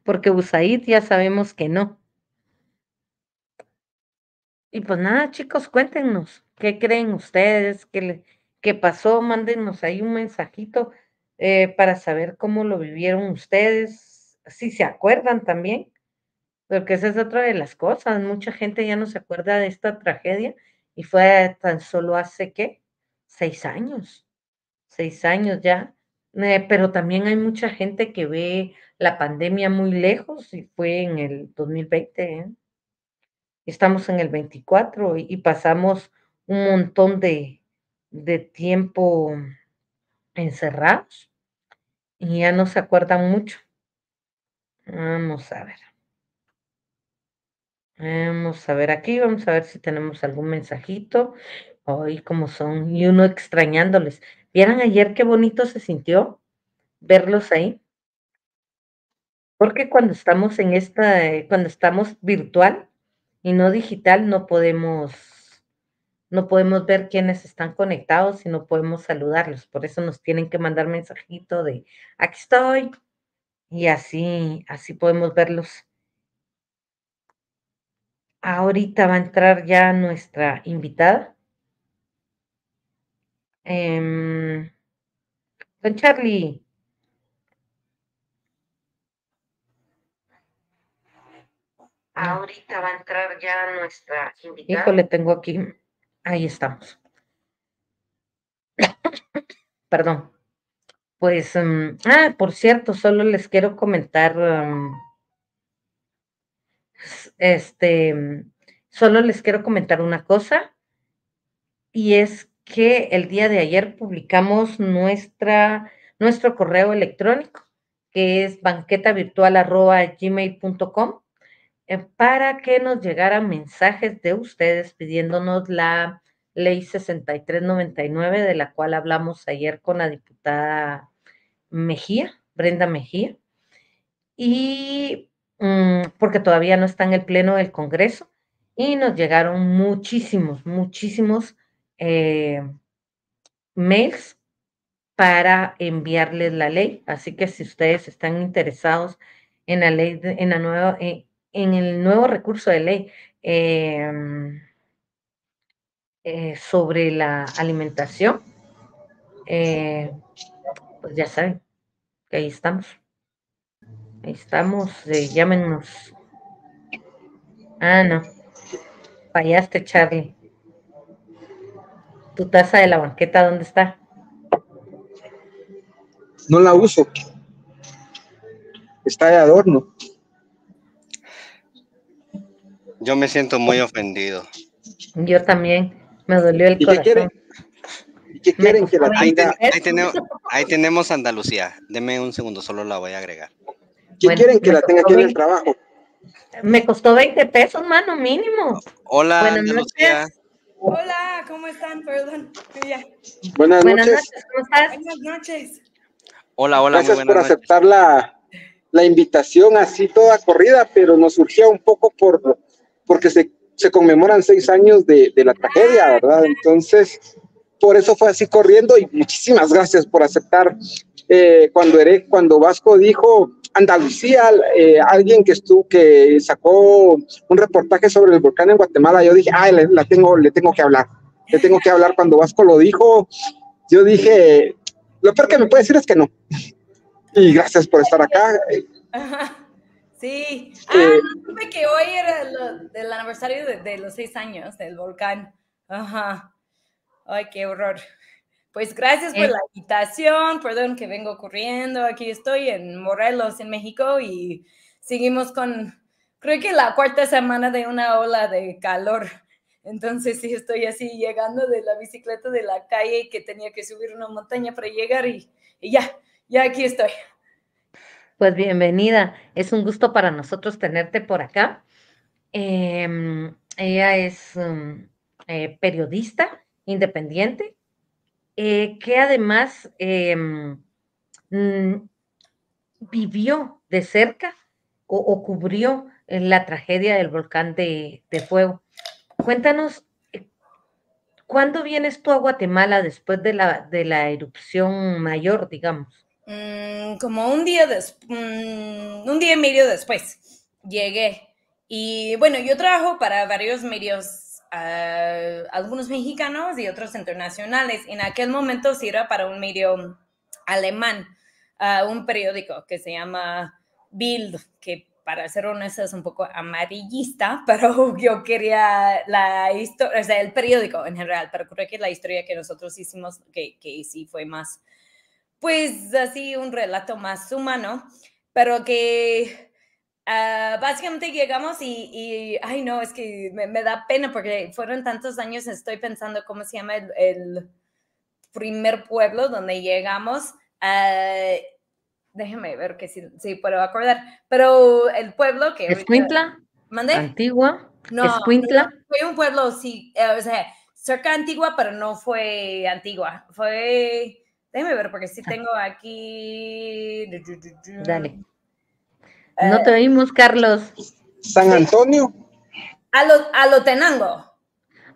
Porque USAID ya sabemos que no. Y pues nada, chicos, cuéntenos, ¿qué creen ustedes? ¿Qué pasó? Mándenos ahí un mensajito para saber cómo lo vivieron ustedes, si se acuerdan también. porque esa es otra de las cosas. Mucha gente ya no se acuerda de esta tragedia y fue tan solo hace, ¿qué? 6 años. 6 años ya. Pero también hay mucha gente que ve la pandemia muy lejos y fue en el 2020, ¿eh? Estamos en el 24 y pasamos un montón de tiempo encerrados y ya no se acuerdan mucho. Vamos a ver. Vamos a ver aquí, vamos a ver si tenemos algún mensajito. Hoy como son, y uno extrañándoles. ¿Vieran ayer qué bonito se sintió verlos ahí? Porque cuando estamos en cuando estamos virtual y no digital, no podemos ver quiénes están conectados y no podemos saludarlos. Por eso nos tienen que mandar mensajito de aquí estoy, y así podemos verlos. Ahorita va a entrar ya nuestra invitada. Don Charlie. Ahorita va a entrar ya nuestra invitada. Híjole, tengo aquí. Ahí estamos. Perdón. Pues, por cierto, solo les quiero comentar, solo les quiero comentar una cosa, y es que el día de ayer publicamos nuestro correo electrónico, que es banquetavirtual@gmail.com, para que nos llegaran mensajes de ustedes pidiéndonos la ley 6399, de la cual hablamos ayer con la diputada Mejía, Brenda Mejía, y porque todavía no está en el pleno del Congreso, y nos llegaron muchísimos mails para enviarles la ley. Así que si ustedes están interesados en la ley, en el nuevo recurso de ley sobre la alimentación, pues ya saben que ahí estamos. Ahí estamos, llámenos. No, fallaste, Charlie. ¿Tu taza de la banqueta dónde está? No la uso. Está de adorno. Yo me siento muy ofendido. Yo también, me dolió el corazón. ¿Y qué quieren que la tenga? Ahí tenemos Andalucía. Deme un segundo, solo la voy a agregar. ¿Qué quieren que la tenga aquí en el trabajo? Me costó 20 pesos, mano, mínimo. Hola, Buenas Andalucía. noches. Hola, ¿cómo están? Perdón. Buenas noches. ¿Cómo estás? Buenas noches. Hola, Gracias muy buenas por noches. aceptar la invitación así toda corrida, pero nos surgió un poco porque se conmemoran 6 años de la tragedia, ¿verdad? Entonces, por eso fue así corriendo, y muchísimas gracias por aceptar. Cuando Vasco dijo Andalucía, alguien que sacó un reportaje sobre el volcán en Guatemala, yo dije, le tengo que hablar. Cuando Vasco lo dijo, yo dije, lo peor que me puede decir es que no. Y gracias por estar acá. Sí. No supe que hoy era el aniversario de los 6 años del volcán. Ajá. Ay, qué horror. Pues gracias por la invitación. Perdón que vengo corriendo. Aquí estoy en Morelos, en México, y seguimos creo que la 4ª semana de una ola de calor. Entonces sí estoy así llegando de la bicicleta de la calle, que tenía que subir una montaña para llegar, y ya aquí estoy. Pues bienvenida, es un gusto para nosotros tenerte por acá. Ella es periodista independiente, que además vivió de cerca o cubrió la tragedia del volcán de Fuego. Cuéntanos, ¿cuándo vienes tú a Guatemala después de la erupción mayor, digamos? Como un día y medio después llegué. Y bueno, yo trabajo para varios medios, algunos mexicanos y otros internacionales. En aquel momento sí era para un medio alemán, un periódico que se llama Bild, que para ser honesta, es un poco amarillista, pero yo quería la historia, o sea, el periódico en general, pero creo que la historia que nosotros hicimos, que sí fue más, pues así, un relato más humano, pero que básicamente llegamos ay no, es que me da pena porque fueron tantos años, estoy pensando cómo se llama el primer pueblo donde llegamos. Déjeme ver que sí puedo acordar, pero el pueblo que... ¿Escuintla? ¿Mandé? ¿Antigua? No, ¿Escuintla? fue un pueblo, sí, o sea, cerca de Antigua, pero no fue Antigua, fue... Déjeme ver, porque sí tengo aquí... Dale. No te oímos, Carlos. San Antonio. Alotenango.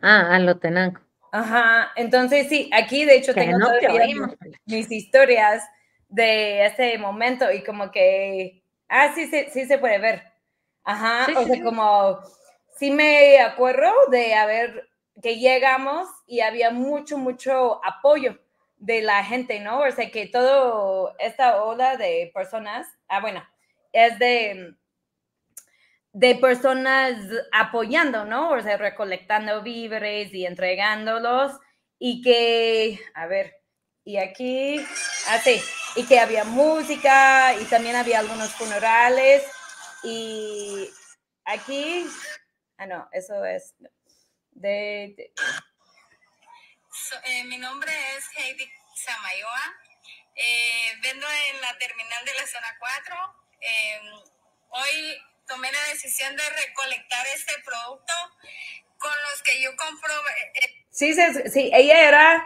Alotenango. Ajá, entonces sí, aquí de hecho Que tengo no te todavía oímos. mis historias de ese momento y como que, sí se puede ver. Ajá, Sí, o sí, sea, sí. como, sí me acuerdo de que llegamos y había mucho apoyo de la gente, ¿no? O sea, que todo esta ola de personas, bueno, es de personas apoyando, ¿no? O sea, recolectando víveres y entregándolos y que, a ver, y aquí, sí, y que había música y también había algunos funerales y aquí, no, eso es mi nombre es Heidi Samayoa, vendo en la terminal de la zona 4. Hoy tomé la decisión de recolectar este producto con los que yo compro. Sí, ella era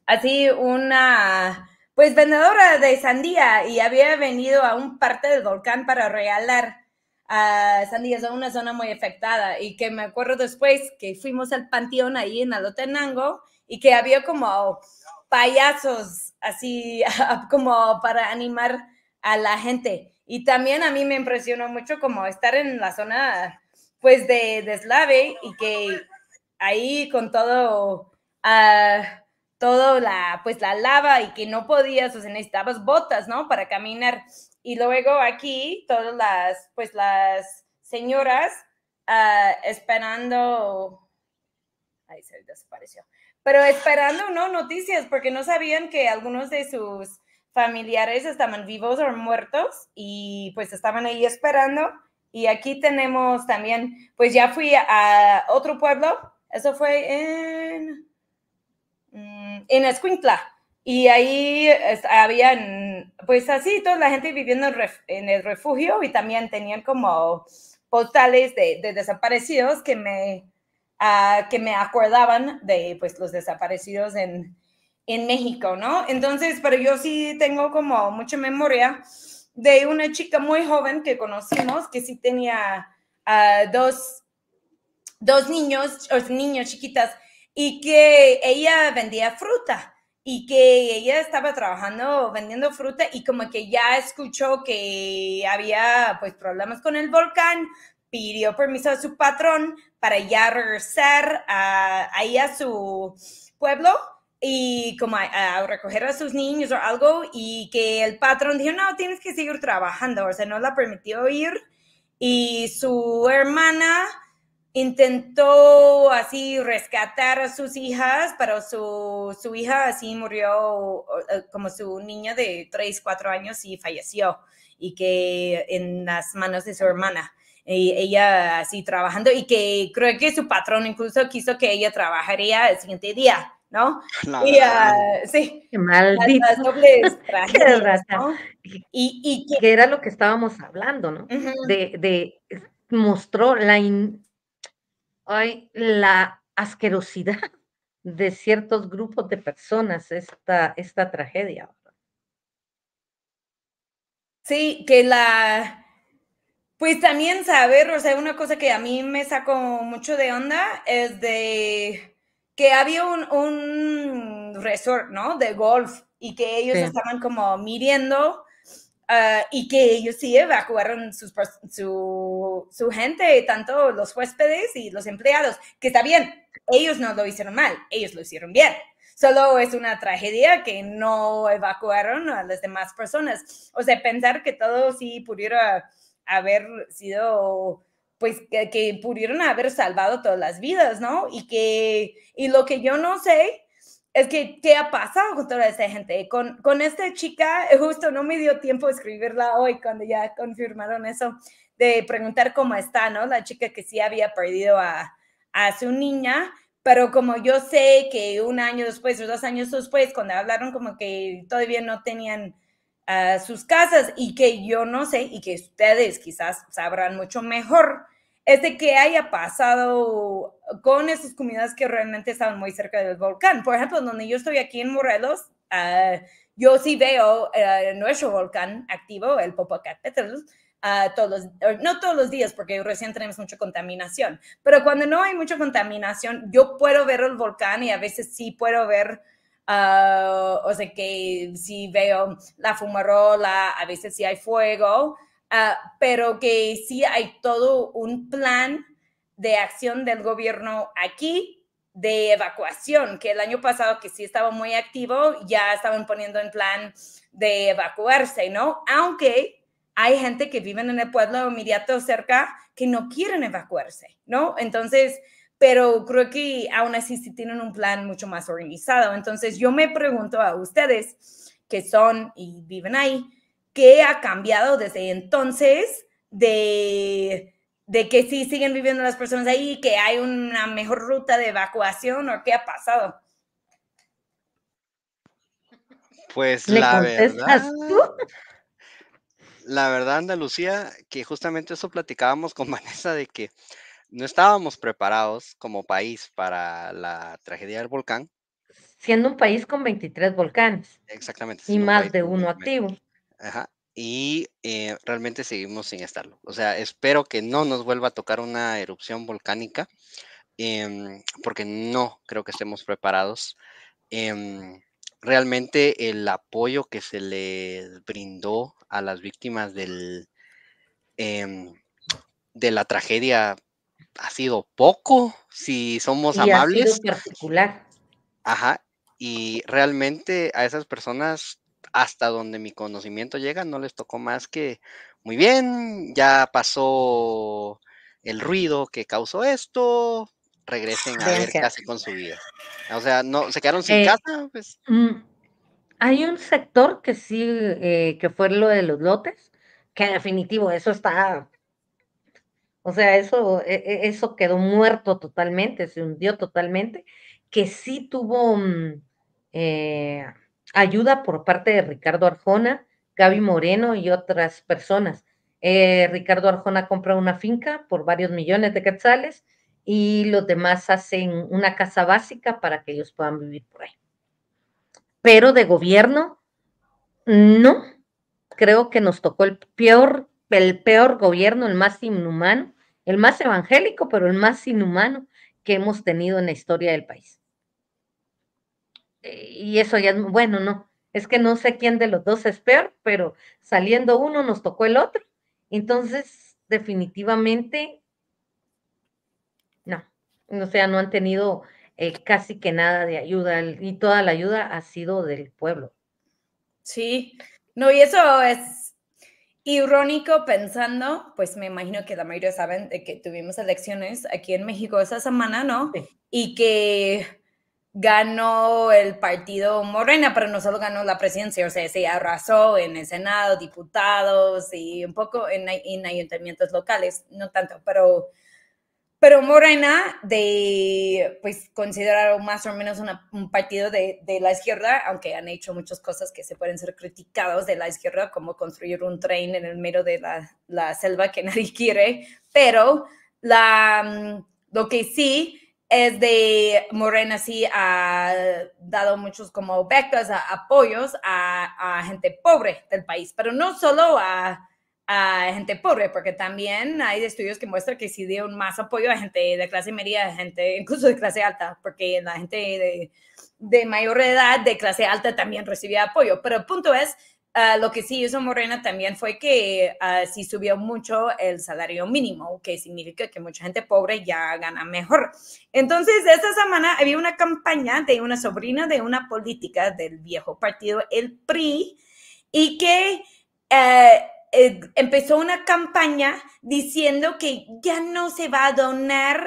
así una, pues vendedora de sandía y había venido a un parte del volcán para regalar sandías a una zona muy afectada y que me acuerdo después que fuimos al panteón ahí en Alotenango y que había como payasos así como para animar a la gente. Y también a mí me impresionó mucho como estar en la zona pues de Deslave y que ahí con todo pues la lava y que no podías, o sea, necesitabas botas, ¿no? Para caminar. Y luego aquí todas las señoras esperando, ahí se desapareció, pero esperando, ¿no? Noticias, porque no sabían que algunos de sus familiares estaban vivos o muertos y pues estaban ahí esperando. Y aquí tenemos también, pues ya fui a otro pueblo, eso fue en Escuintla. Y ahí habían, pues así, toda la gente viviendo en el refugio y también tenían como postales de desaparecidos que me acordaban de pues los desaparecidos en México, ¿no? Entonces, pero yo sí tengo como mucha memoria de una chica muy joven que conocimos que sí tenía dos niños chiquitas y que ella vendía fruta y que ella estaba trabajando vendiendo fruta y como que ya escuchó que había pues problemas con el volcán, pidió permiso a su patrón para ya regresar ahí a su pueblo y como a recoger a sus niños o algo y que el patrón dijo, no, tienes que seguir trabajando, o sea, no la permitió ir y su hermana intentó así rescatar a sus hijas, pero su hija así murió, como su niña de 3, 4 años y falleció, y que en las manos de su hermana, y ella así trabajando, y que creo que su patrón incluso quiso que ella trabajaría el siguiente día, ¿no? Y sí. Qué maldito. Las dobles tragedias, ¿no? Que era lo que estábamos hablando, ¿no? Mostró la asquerosidad de ciertos grupos de personas esta tragedia. Sí, pues también saber, o sea, una cosa que a mí me sacó mucho de onda es de que había un resort, ¿no? De golf y que ellos estaban como midiendo y que ellos sí evacuaron su gente, tanto los huéspedes y los empleados, que está bien, ellos no lo hicieron mal, ellos lo hicieron bien. Solo es una tragedia que no evacuaron a las demás personas. O sea, pensar que todo sí pudiera haber sido, pues, que pudieron haber salvado todas las vidas, ¿no? Y lo que yo no sé es que, ¿qué ha pasado con toda esta gente? Con esta chica, justo no me dio tiempo de escribirla hoy cuando ya confirmaron eso, de preguntar cómo está, ¿no? La chica que sí había perdido a su niña, pero como yo sé que un año después o 2 años después, cuando hablaron como que todavía no tenían sus casas y que yo no sé y que ustedes quizás sabrán mucho mejor, es de que haya pasado con esas comunidades que realmente estaban muy cerca del volcán. Por ejemplo, donde yo estoy aquí en Morelos, yo sí veo nuestro volcán activo, el Popocatépetl, no todos los días, porque recién tenemos mucha contaminación, pero cuando no hay mucha contaminación, yo puedo ver el volcán y a veces sí puedo ver, o sea, que sí veo la fumarola, a veces sí hay fuego, pero que sí hay todo un plan de acción del gobierno aquí de evacuación, que el año pasado, que sí estaba muy activo, ya estaban poniendo en plan de evacuarse, ¿no? Aunque hay gente que vive en el pueblo inmediato cerca que no quieren evacuarse, ¿no? Entonces, pero creo que aún así sí tienen un plan mucho más organizado. Entonces, yo me pregunto a ustedes que son y viven ahí, ¿qué ha cambiado desde entonces de que sí siguen viviendo las personas ahí, que hay una mejor ruta de evacuación o qué ha pasado? Pues ¿Le contestas tú? la verdad, Ana Lucía, que justamente eso platicábamos con Vanessa de que no estábamos preparados como país para la tragedia del volcán. Siendo un país con 23 volcanes Exactamente, y siendo un más país de con uno 23. activo. Ajá. Y realmente seguimos sin estarlo. O sea, espero que no nos vuelva a tocar una erupción volcánica, porque no creo que estemos preparados. Realmente el apoyo que se les brindó a las víctimas de la tragedia ha sido poco, si somos Y ha sido amables. particular. Ajá. Y realmente a esas personas, hasta donde mi conocimiento llega, no les tocó más que, muy bien, ya pasó el ruido que causó esto, regresen a ver Véanse qué a hacen con su vida. O sea, no, se quedaron sin ver. casa, pues. Hay un sector que sí, que fue lo de los lotes, que en definitivo, eso está, o sea, eso quedó muerto totalmente, se hundió totalmente, que sí tuvo eh, ayuda por parte de Ricardo Arjona, Gaby Moreno y otras personas. Ricardo Arjona compra una finca por varios millones de quetzales y los demás hacen una casa básica para que ellos puedan vivir por ahí. Pero de gobierno, no, creo que nos tocó el peor gobierno, el más inhumano, el más evangélico, pero el más inhumano que hemos tenido en la historia del país. Y eso ya es, bueno, no, es que no sé quién de los dos es peor, pero saliendo uno nos tocó el otro. Entonces, definitivamente, no, o sea, no han tenido casi que nada de ayuda y toda la ayuda ha sido del pueblo. Sí, no, y eso es irónico pensando, pues me imagino que la mayoría saben de que tuvimos elecciones aquí en México esa semana, ¿no? Sí. Y que ganó el partido Morena, pero no solo ganó la presidencia, o sea, se arrasó en el Senado, diputados y un poco en ayuntamientos locales, no tanto, pero Morena, pues considerado más o menos un partido de la izquierda, aunque han hecho muchas cosas que se pueden ser criticados de la izquierda, como construir un tren en el medio de la selva que nadie quiere, pero lo que sí es de Morena sí ha dado muchos como becas, apoyos a gente pobre del país, pero no solo a gente pobre, porque también hay estudios que muestran que sí dio más apoyo a gente de clase media, a gente incluso de clase alta, porque la gente de mayor edad, de clase alta, también recibía apoyo. Pero el punto es, lo que sí hizo Morena también fue que sí subió mucho el salario mínimo, que significa que mucha gente pobre ya gana mejor. Entonces, esta semana había una campaña de una sobrina de una política del viejo partido, el PRI, y que empezó una campaña diciendo que ya no se va a donar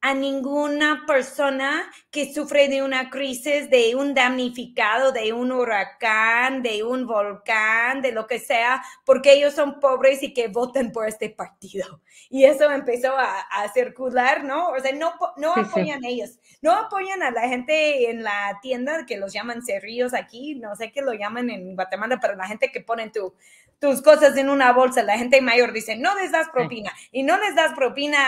a ninguna persona que sufre de una crisis, de un damnificado, de un huracán, de un volcán, de lo que sea, porque ellos son pobres y que voten por este partido. Y eso empezó a circular, ¿no? O sea, no apoyan a ellos, no apoyan a la gente en la tienda, que los llaman cerrillos aquí, no sé qué lo llaman en Guatemala, pero la gente que ponen tus cosas en una bolsa, la gente mayor dice, no les das propina, y no les das propina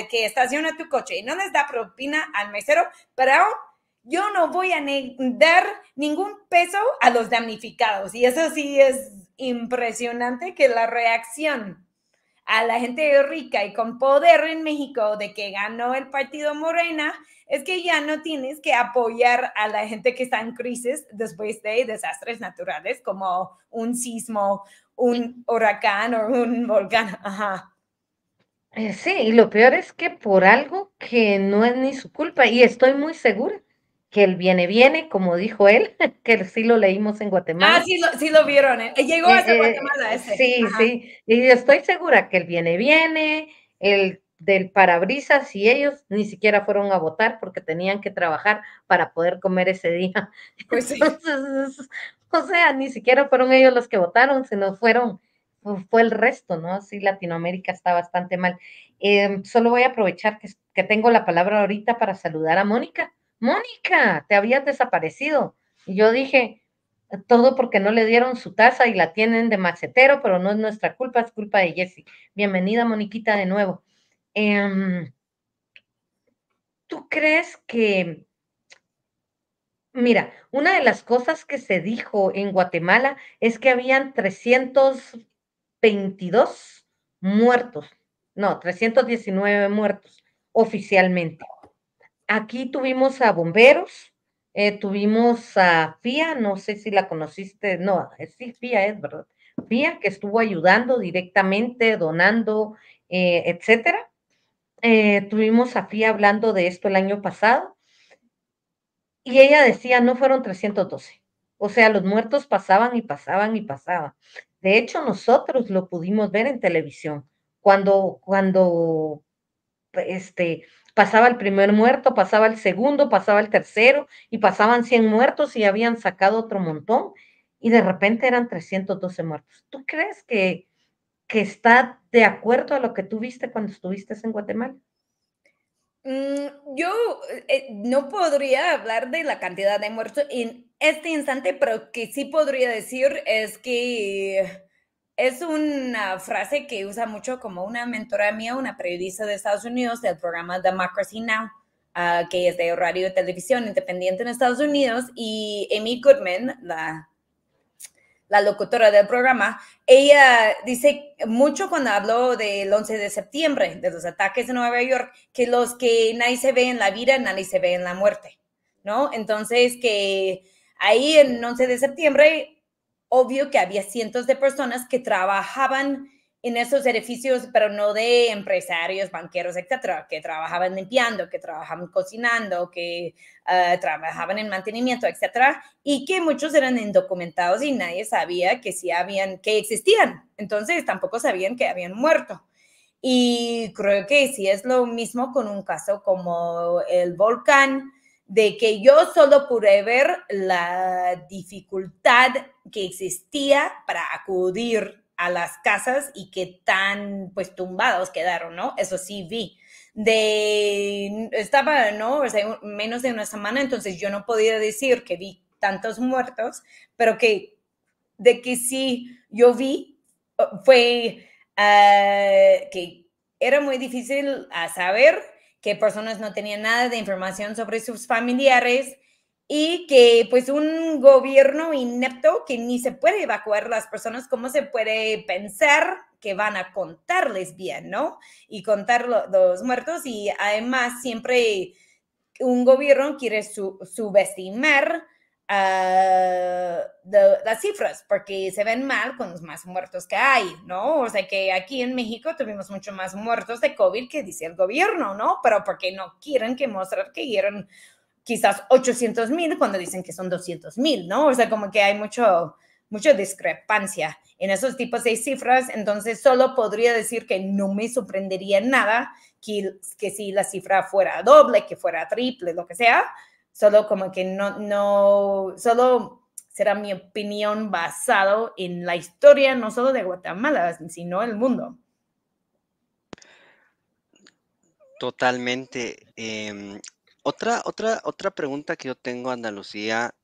que estaciona tu coche, y no les da propina al mesero, pero yo no voy a dar ningún peso a los damnificados. Y eso sí es impresionante, que la reacción a la gente rica y con poder en México de que ganó el partido Morena es que ya no tienes que apoyar a la gente que está en crisis después de desastres naturales como un sismo, un huracán o un volcán. Ajá. Sí, y lo peor es que por algo que no es ni su culpa, y estoy muy segura que el viene, como dijo él, que sí lo leímos en Guatemala. Sí lo vieron, llegó hasta Guatemala ese. Sí, ajá. Sí, y estoy segura que el viene, el del parabrisas, y ellos ni siquiera fueron a votar porque tenían que trabajar para poder comer ese día. Pues entonces, sí. O sea, ni siquiera fueron ellos los que votaron, sino fue el resto, ¿no? Sí, Latinoamérica está bastante mal. Solo voy a aprovechar que tengo la palabra ahorita para saludar a Mónica. Mónica, te habías desaparecido. Y yo dije, todo porque no le dieron su taza y la tienen de macetero, pero no es nuestra culpa, es culpa de Jessie. Bienvenida, Moniquita, de nuevo. ¿Tú crees que... Mira, una de las cosas que se dijo en Guatemala es que habían 322 muertos, no, 319 muertos oficialmente. Aquí tuvimos a bomberos, tuvimos a FIA, no sé si la conociste, no, sí, FIA es, ¿verdad? FIA, que estuvo ayudando directamente, donando, etcétera. Tuvimos a FIA hablando de esto el año pasado, y ella decía, no fueron 312. O sea, los muertos pasaban y pasaban y pasaban. De hecho, nosotros lo pudimos ver en televisión. Cuando pasaba el primer muerto, pasaba el segundo, pasaba el tercero, y pasaban 100 muertos y habían sacado otro montón, y de repente eran 312 muertos. ¿Tú crees que está de acuerdo a lo que tú viste cuando estuviste en Guatemala? Yo no podría hablar de la cantidad de muertos en este instante, pero que sí podría decir es que es una frase que usa mucho como una mentora mía, una periodista de Estados Unidos del programa Democracy Now!, que es de radio y televisión independiente en Estados Unidos, y Amy Goodman, la locutora del programa, ella dice mucho cuando habló del 11 de septiembre, de los ataques en Nueva York, que los que nadie se ve en la vida, nadie se ve en la muerte, ¿no? Entonces, que ahí en 11 de septiembre, obvio que había cientos de personas que trabajaban en esos edificios, pero no de empresarios, banqueros, etcétera, que trabajaban limpiando, que trabajaban cocinando, que trabajaban en mantenimiento, etcétera, y que muchos eran indocumentados y nadie sabía que que existían. Entonces tampoco sabían que habían muerto. Y creo que sí es lo mismo con un caso como el volcán, de que yo solo pude ver la dificultad que existía para acudir a las casas y que tan pues tumbados quedaron, ¿no? Eso sí vi. Estaba, ¿no? O sea, menos de una semana, entonces yo no podía decir que vi tantos muertos, pero de que sí yo vi fue que era muy difícil saber, que personas no tenían nada de información sobre sus familiares, y que pues un gobierno inepto que ni se puede evacuar las personas, ¿cómo se puede pensar que van a contarles bien, ¿no? Y contar los muertos, y además siempre un gobierno quiere subestimar las cifras, porque se ven mal con los más muertos que hay, ¿no? O sea que aquí en México tuvimos mucho más muertos de COVID que dice el gobierno, ¿no? Pero porque no quieren que mostrar que dieron quizás 800,000 cuando dicen que son 200,000, ¿no? O sea, como que hay mucho mucha discrepancia en esos tipos de cifras, entonces solo podría decir que no me sorprendería nada que si la cifra fuera doble, que fuera triple, lo que sea, solo como que no, solo será mi opinión basado en la historia, no solo de Guatemala, sino el mundo. Totalmente. Otra pregunta que yo tengo, Ana Lucía,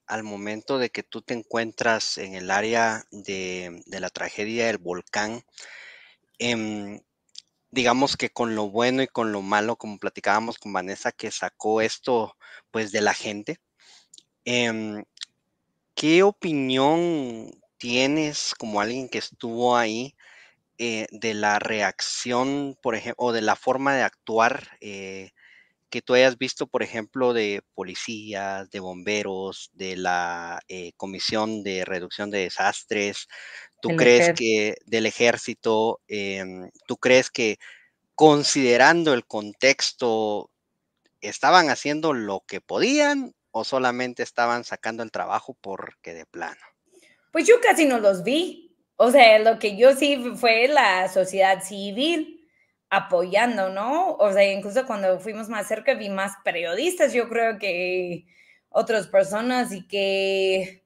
al momento de que tú te encuentras en el área de la tragedia del volcán, digamos que con lo bueno y con lo malo, como platicábamos con Vanessa, que sacó esto pues de la gente, ¿qué opinión tienes como alguien que estuvo ahí de la reacción, por ejemplo, o de la forma de actuar que tú hayas visto, por ejemplo, de policías, de bomberos, de la Comisión de Reducción de Desastres? ¿Tú El crees ejército. que del ejército, tú crees que considerando el contexto, estaban haciendo lo que podían o solamente estaban sacando el trabajo porque de plano? Pues yo casi no los vi. O sea, lo que yo sí fue la sociedad civil apoyando, ¿no? O sea, incluso cuando fuimos más cerca vi más periodistas, yo creo que otras personas y que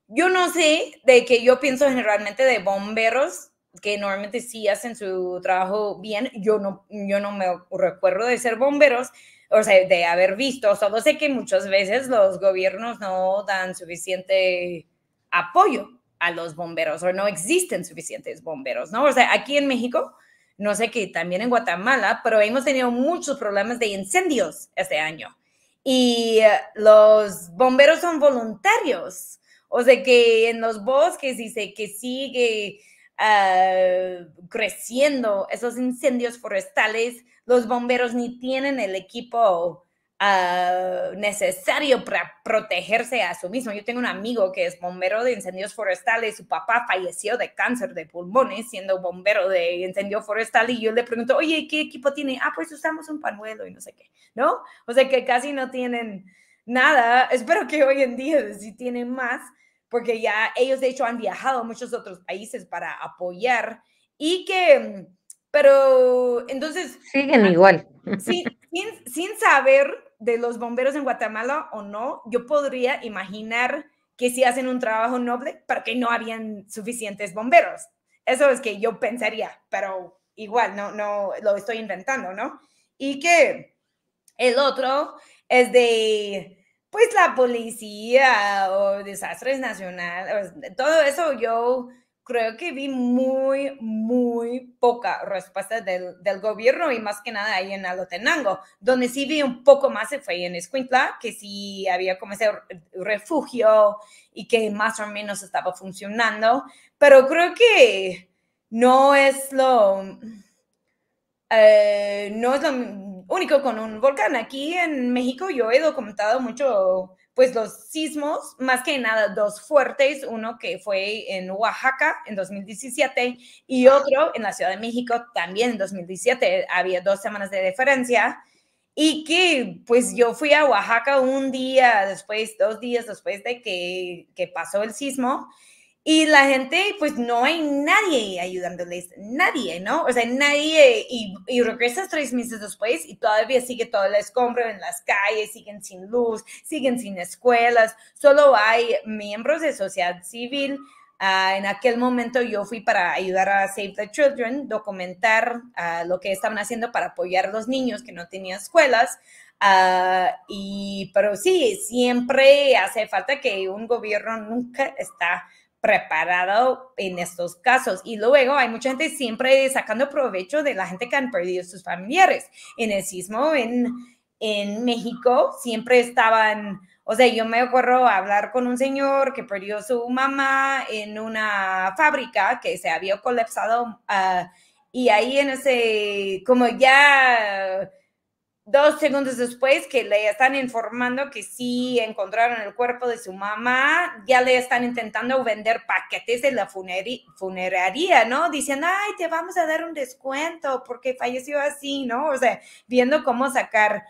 yo no sé, de que yo pienso generalmente de bomberos que normalmente sí hacen su trabajo bien. Yo no me recuerdo de ser bomberos, o sea, de haber visto. Solo sé que muchas veces los gobiernos no dan suficiente apoyo a los bomberos o no existen suficientes bomberos, ¿no? O sea, aquí en México, no sé que también en Guatemala, pero hemos tenido muchos problemas de incendios este año. Y los bomberos son voluntarios. O sea, que en los bosques dice que sigue creciendo esos incendios forestales, los bomberos ni tienen el equipo necesario para protegerse a sí mismo. Yo tengo un amigo que es bombero de incendios forestales, su papá falleció de cáncer de pulmones siendo bombero de incendio forestal y yo le pregunto, oye, ¿qué equipo tiene? Pues usamos un pañuelo y no sé qué, ¿no? O sea, que casi no tienen nada. Espero que hoy en día sí tienen más, porque ya ellos de hecho han viajado a muchos otros países para apoyar y que, pero entonces... Siguen igual. Sin saber de los bomberos en Guatemala o no, yo podría imaginar que sí hacen un trabajo noble, pero que no habían suficientes bomberos. Eso es que yo pensaría, pero igual no lo estoy inventando, ¿no? Y que el otro es de, pues, la policía o desastres nacionales, todo eso yo creo que vi muy poca respuesta del gobierno y más que nada ahí en Alotenango. Donde sí vi un poco más fue en Escuintla, que sí había como ese refugio y que más o menos estaba funcionando, pero creo que no es lo único con un volcán. Aquí en México yo he documentado mucho pues los sismos, más que nada dos fuertes, uno que fue en Oaxaca en 2017 y otro en la Ciudad de México también en 2017, había 2 semanas de diferencia y que pues yo fui a Oaxaca un día después, 2 días después de que pasó el sismo y la gente, pues no hay nadie ayudándoles, nadie, ¿no? O sea, nadie, y regresas 3 meses después y todavía sigue todo el escombro en las calles, siguen sin luz, siguen sin escuelas, solo hay miembros de sociedad civil. En aquel momento yo fui para ayudar a Save the Children, documentar lo que estaban haciendo para apoyar a los niños que no tenían escuelas. Pero sí, siempre hace falta que un gobierno nunca está preparado en estos casos. Y luego hay mucha gente siempre sacando provecho de la gente que han perdido sus familiares. En el sismo en México siempre estaban, o sea, yo me acuerdo hablar con un señor que perdió su mamá en una fábrica que se había colapsado y ahí en ese, como ya 2 segundos después que le están informando que sí encontraron el cuerpo de su mamá, ya le están intentando vender paquetes de la funeraria, ¿no? Dicen, ay, te vamos a dar un descuento porque falleció así, ¿no? O sea, viendo cómo sacar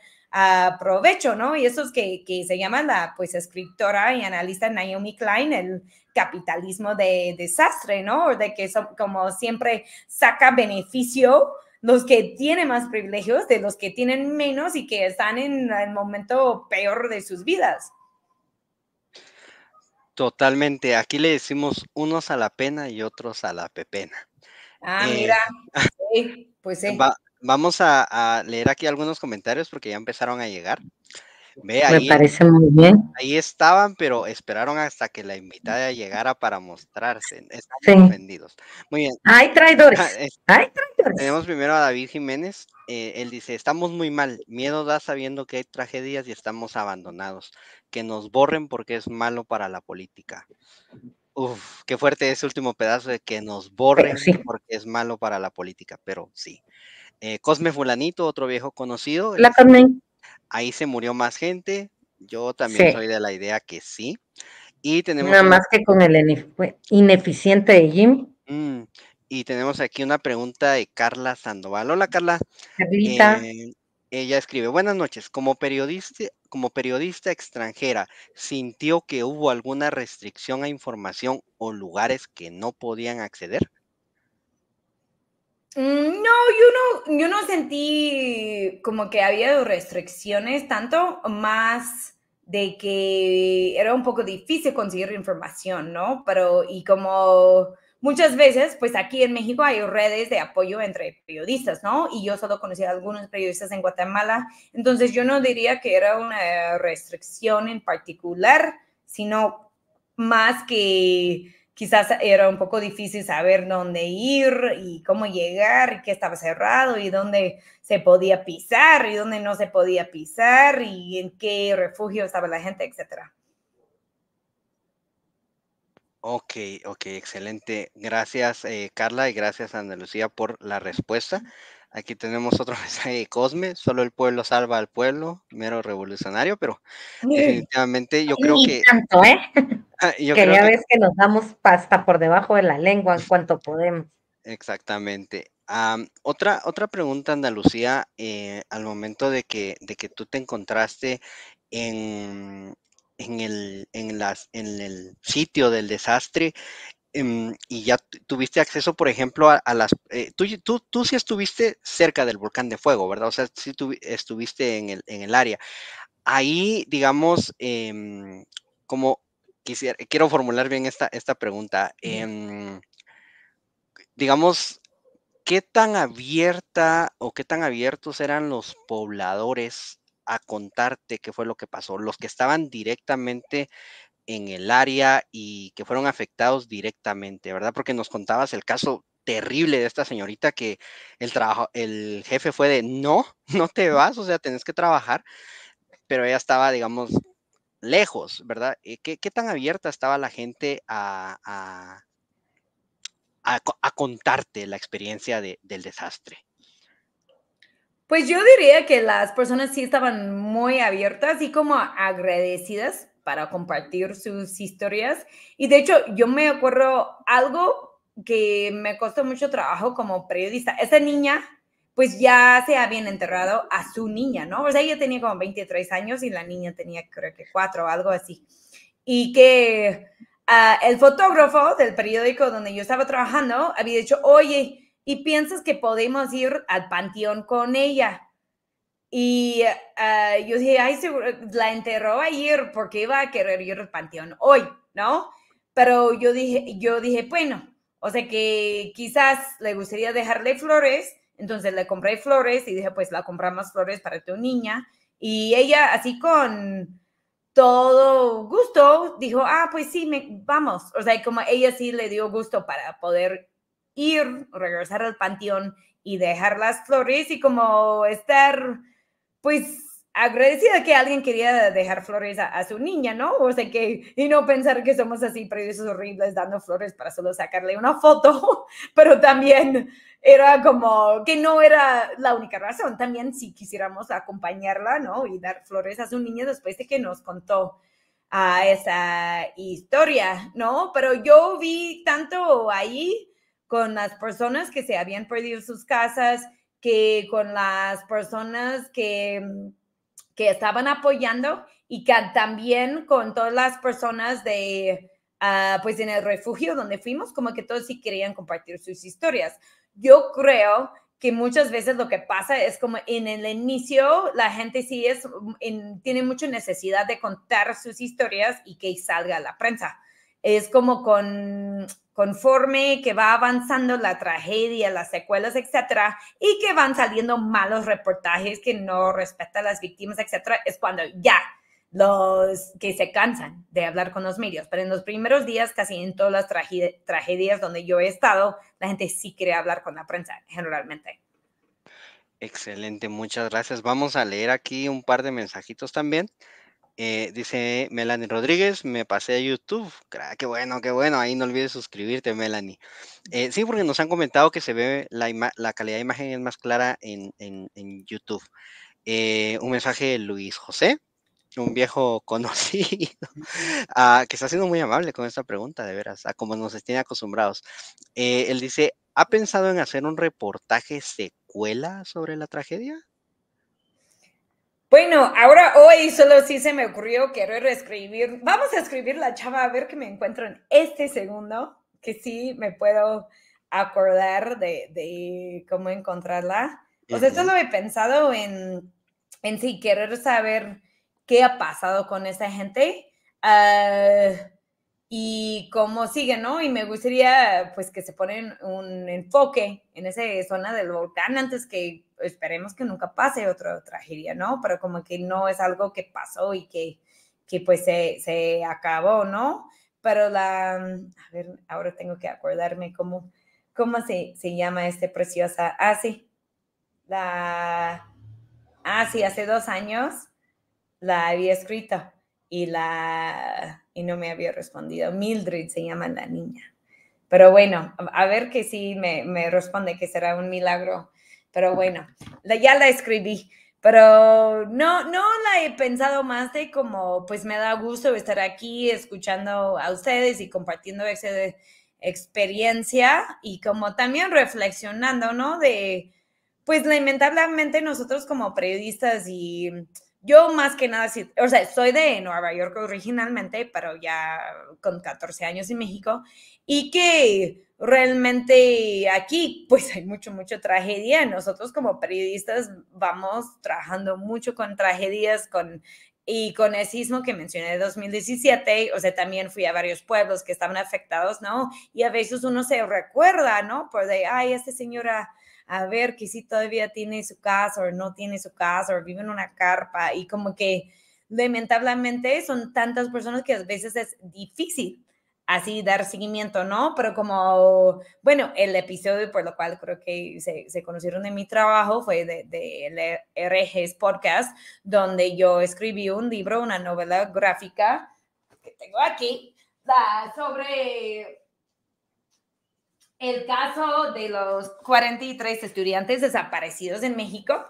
provecho, ¿no? Y eso es que se llama la, pues, escritora y analista Naomi Klein, el capitalismo de desastre, ¿no? De que como siempre saca beneficio los que tienen más privilegios de los que tienen menos y que están en el momento peor de sus vidas. Totalmente. Aquí le decimos unos a la pena y otros a la pepena. Mira, sí, pues sí. Vamos a leer aquí algunos comentarios porque ya empezaron a llegar. Ve, Me parece muy bien. Ahí estaban, pero esperaron hasta que la invitada llegara para mostrarse. Están Sí. ofendidos. Muy bien. Hay traidores. Hay traidores. Tenemos primero a David Jiménez. Él dice, estamos muy mal. Miedo da sabiendo que hay tragedias y estamos abandonados. Que nos borren porque es malo para la política. Uf, qué fuerte ese último pedazo de que nos borren porque es malo para la política, pero sí. Cosme Fulanito, otro viejo conocido. La Cosme. Ahí se murió más gente. Yo también soy de la idea que sí. Y tenemos nada más que con el ineficiente de Jimmy. Y tenemos aquí una pregunta de Carla Sandoval. Hola, Carla. Carlita. Ella escribe, buenas noches. Como periodista extranjera, ¿sintió que hubo alguna restricción a información o lugares que no podían acceder? No, yo no sentí como que había restricciones, tanto más de que era un poco difícil conseguir información, ¿no? Pero, y como muchas veces, pues aquí en México hay redes de apoyo entre periodistas, ¿no? Y yo solo conocí a algunos periodistas en Guatemala, entonces yo no diría que era una restricción en particular, sino más que quizás era un poco difícil saber dónde ir y cómo llegar y qué estaba cerrado y dónde se podía pisar y dónde no se podía pisar y en qué refugio estaba la gente, etcétera. Ok, excelente. Gracias, Carla, y gracias, Ana Lucía, por la respuesta. Aquí tenemos otro mensaje de Cosme, solo el pueblo salva al pueblo, mero revolucionario, pero definitivamente yo creo que... tanto, Yo que creo ya que... ves que nos damos pasta por debajo de la lengua en cuanto podemos. Exactamente. Otra pregunta, Ana Lucía, al momento de que tú te encontraste en el sitio del desastre, y ya tuviste acceso, por ejemplo, a las... tú sí estuviste cerca del volcán de fuego, ¿verdad? O sea, sí estuviste en el área. Ahí, digamos, como quiero formular bien esta pregunta. Digamos, ¿qué tan abierta o qué tan abiertos eran los pobladores a contarte qué fue lo que pasó? Los que estaban directamente en el área y que fueron afectados directamente, ¿verdad? Porque nos contabas el caso terrible de esta señorita que el jefe fue de no te vas, o sea, tenés que trabajar, pero ella estaba, digamos, lejos, ¿verdad? ¿Qué tan abierta estaba la gente a contarte la experiencia del desastre? Pues yo diría que las personas sí estaban muy abiertas y como agradecidas para compartir sus historias. Y de hecho, yo me acuerdo algo que me costó mucho trabajo como periodista. Esa niña, pues ya se habían enterrado a su niña, ¿no? O sea, ella tenía como 23 años y la niña tenía creo que 4 o algo así. Y que el fotógrafo del periódico donde yo estaba trabajando había dicho, oye, ¿y piensas que podemos ir al panteón con ella? Y yo dije, ay, seguro, la enterró ayer porque iba a querer ir al panteón hoy, ¿no? Pero yo dije, bueno, o sea que quizás le gustaría dejarle flores, entonces le compré flores y dije, pues la compramos flores para tu niña. Y ella así con todo gusto dijo, pues sí, vamos. O sea, como ella sí le dio gusto para poder regresar al panteón y dejar las flores y como estar, pues, agradecida que alguien quería dejar flores a su niña, ¿no? O sea, y no pensar que somos así periodistas horribles dando flores para solo sacarle una foto, pero también era como que no era la única razón. También si quisiéramos acompañarla, ¿no? Y dar flores a su niña después de que nos contó esa historia, ¿no? Pero yo vi tanto ahí con las personas que se habían perdido sus casas, que con las personas que que estaban apoyando y que también con todas las personas de, pues en el refugio donde fuimos, como que todos sí querían compartir sus historias. Yo creo que muchas veces lo que pasa es como en el inicio la gente sí tiene mucha necesidad de contar sus historias y que salga a la prensa. Es como conforme que va avanzando la tragedia, las secuelas, etcétera, y que van saliendo malos reportajes que no respetan a las víctimas, etcétera, es cuando ya los que se cansan de hablar con los medios. Pero en los primeros días, casi en todas las tragedias donde yo he estado, la gente sí quiere hablar con la prensa, generalmente. Excelente, muchas gracias. Vamos a leer aquí un par de mensajitos también. Dice Melanie Rodríguez, me pasé a YouTube. Qué bueno. Ahí no olvides suscribirte, Melanie. Sí, porque nos han comentado que se ve la calidad de imagen es más clara en YouTube. Un mensaje de Luis José, un viejo conocido, que está siendo muy amable con esta pregunta, de veras, a como nos tiene acostumbrados. Él dice, ¿ha pensado en hacer un reportaje secuela sobre la tragedia? Bueno, ahora hoy solo sí se me ocurrió querer escribir. Vamos a escribir la chava a ver qué me encuentro en este segundo, que sí me puedo acordar de cómo encontrarla. O sea, solo he pensado en sí querer saber qué ha pasado con esa gente y cómo sigue, ¿no? Y me gustaría pues que se ponen un enfoque en esa zona del volcán antes que esperemos que nunca pase otra tragedia, ¿no? Pero como que no es algo que pasó y que pues se acabó, ¿no? Pero a ver, ahora tengo que acordarme cómo se llama preciosa, sí, sí, hace 2 años la había escrito y no me había respondido. Mildred se llama la niña. Pero bueno, a ver que sí me responde que será un milagro. Pero bueno, ya la escribí. Pero no la he pensado más de como, pues me da gusto estar aquí escuchando a ustedes y compartiendo esa experiencia y como también reflexionando, ¿no? Pues lamentablemente nosotros como periodistas y yo más que nada, o sea, soy de Nueva York originalmente, pero ya con 14 años en México, y que realmente aquí pues hay mucha tragedia. Nosotros como periodistas vamos trabajando mucho con tragedias, y con el sismo que mencioné de 2017, o sea, también fui a varios pueblos que estaban afectados, ¿no? Y a veces uno se recuerda, ¿no? Por de, ay, esta señora a ver que si todavía tiene su casa o no tiene su casa o vive en una carpa y como que lamentablemente son tantas personas que a veces es difícil así dar seguimiento, ¿no? Pero como, bueno, el episodio por lo cual creo que se conocieron de mi trabajo fue de RG's Podcast, donde yo escribí un libro, una novela gráfica que tengo aquí, sobre el caso de los 43 estudiantes desaparecidos en México.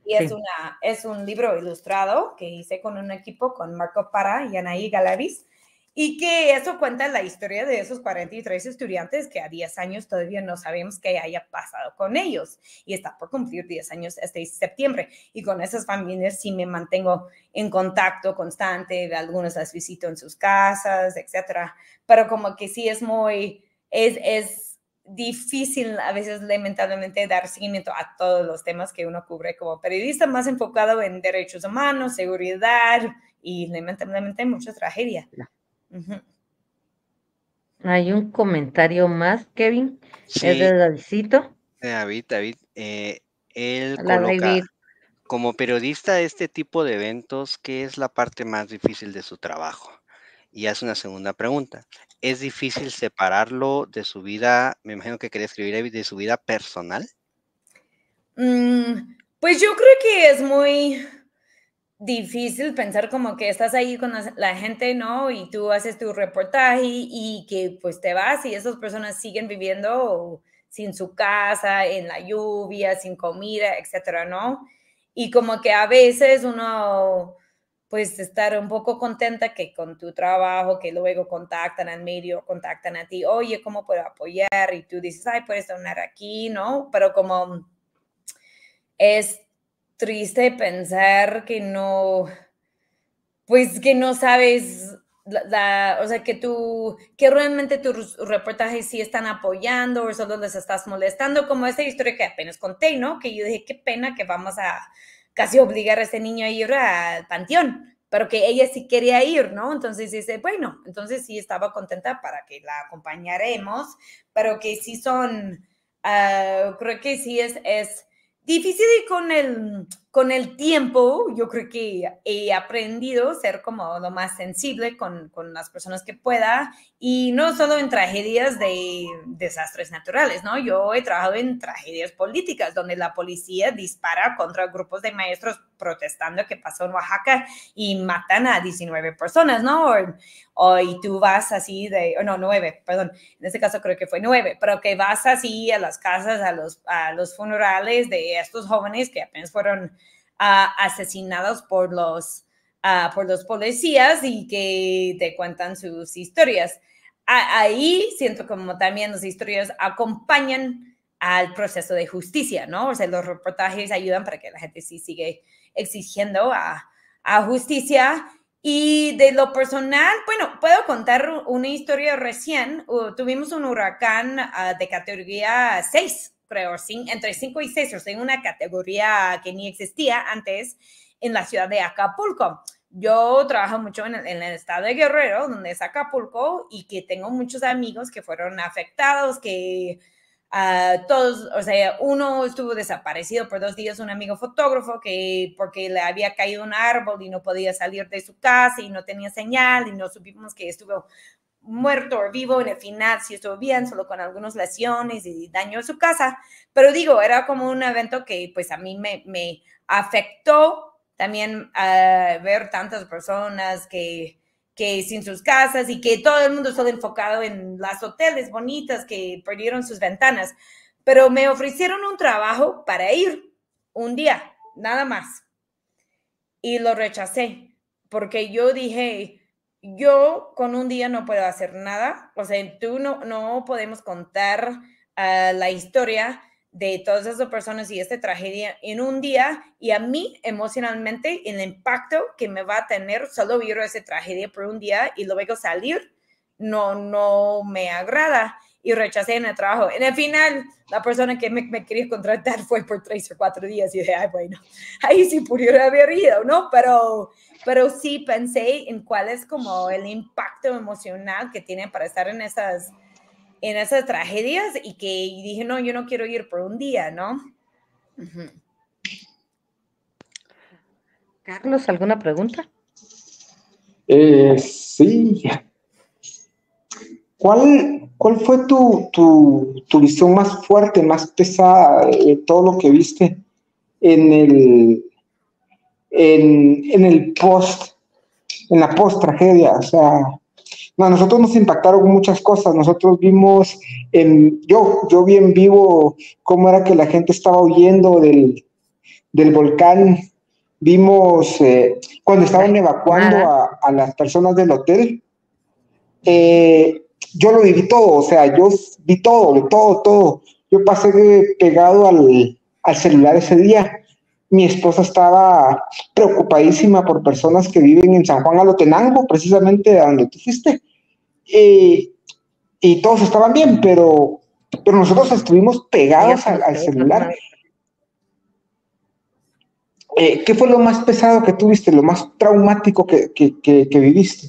Y es un libro ilustrado que hice con un equipo, con Marco Parra y Anaí Galaviz, y que eso cuenta la historia de esos 43 estudiantes que a 10 años todavía no sabemos qué haya pasado con ellos. Y está por cumplir 10 años este septiembre. Y con esas familias sí me mantengo en contacto constante, algunos las visito en sus casas, etcétera. Pero como que sí es muy... es difícil a veces lamentablemente dar seguimiento a todos los temas que uno cubre como periodista, más enfocado en derechos humanos, seguridad y lamentablemente mucha tragedia. Hay un comentario más, Kevin, Sí, es de Davidcito. David, él Hola, coloca, David. como periodista de este tipo de eventos, ¿qué es la parte más difícil de su trabajo? Y hace una segunda pregunta. ¿Es difícil separarlo de su vida, me imagino que quería escribir, David, de su vida personal? Pues yo creo que es muy difícil pensar como que estás ahí con la gente, ¿no? Y tú haces tu reportaje y que pues te vas y esas personas siguen viviendo sin su casa, en la lluvia, sin comida, etcétera, ¿no? Y como que a veces uno pues estar un poco contenta que con tu trabajo, que luego contactan al medio, contactan a ti, oye, ¿cómo puedo apoyar? Y tú dices, ay, puedes donar aquí, ¿no? Pero como es triste pensar que no, pues que no sabes, o sea, que realmente tus reportajes sí están apoyando o solo les estás molestando, como esa historia que apenas conté, ¿no? Que yo dije, qué pena que vamos a casi obligar a ese niño a ir al panteón, pero que ella sí quería ir, ¿no? Entonces dice, bueno, entonces sí estaba contenta para que la acompañaremos, pero que sí son, creo que sí es difícil y con el tiempo, yo creo que he aprendido a ser como lo más sensible con las personas que pueda, y no solo en tragedias de desastres naturales, ¿no? Yo he trabajado en tragedias políticas, donde la policía dispara contra grupos de maestros protestando que pasó en Oaxaca y matan a 19 personas, ¿no? Y tú vas así no, 9, perdón, en este caso creo que fue 9, pero que vas así a las casas, a los funerales de estos jóvenes que apenas fueron asesinados por los policías y que te cuentan sus historias. Ahí siento como también las historias acompañan al proceso de justicia, ¿no? O sea, los reportajes ayudan para que la gente sí sigue exigiendo a justicia. Y de lo personal, bueno, puedo contar una historia recién. Tuvimos un huracán de categoría 6, creo, entre 5 y 6, o sea, una categoría que ni existía antes en la ciudad de Acapulco. Yo trabajo mucho en el estado de Guerrero, donde es Acapulco, y que tengo muchos amigos que fueron afectados, que todos, o sea, uno estuvo desaparecido por 2 días, un amigo fotógrafo que porque le había caído un árbol y no podía salir de su casa y no tenía señal y no supimos que estuvo muerto o vivo. En el final sí estuvo bien, solo con algunas lesiones y daño a su casa, pero digo, era como un evento que pues a mí me afectó también ver tantas personas que sin sus casas y que todo el mundo está enfocado en las hoteles bonitas que perdieron sus ventanas. Pero me ofrecieron un trabajo para ir un día, nada más. Y lo rechacé, porque yo dije, yo con un día no puedo hacer nada. O sea, tú no podemos contar la historia de todas esas personas y esta tragedia en un día, y a mí emocionalmente el impacto que me va a tener solo vivir esa tragedia por un día y luego salir no me agrada, y rechacé en el trabajo. En el final, la persona que me quería contratar fue por 3 o 4 días y dije, ay, bueno, ahí sí pudiera haber ido, ¿no? Pero sí pensé en cuál es como el impacto emocional que tiene para estar en esas tragedias, y que dije, no, yo no quiero ir por un día, ¿no? Uh-huh. Carlos, ¿alguna pregunta? Sí. ¿Cuál fue tu visión más fuerte, más pesada de todo lo que viste en el en la post tragedia? O sea, no, a nosotros nos impactaron muchas cosas. Nosotros vimos, yo vi en vivo cómo era que la gente estaba huyendo del volcán. Vimos cuando estaban evacuando a las personas del hotel. Yo lo viví todo, o sea, yo vi todo. Yo pasé pegado al celular ese día. Mi esposa estaba preocupadísima por personas que viven en San Juan Alotenango, precisamente a donde tú fuiste. Y todos estaban bien, pero nosotros estuvimos pegados al celular. ¿Qué fue lo más pesado que tuviste, lo más traumático que viviste?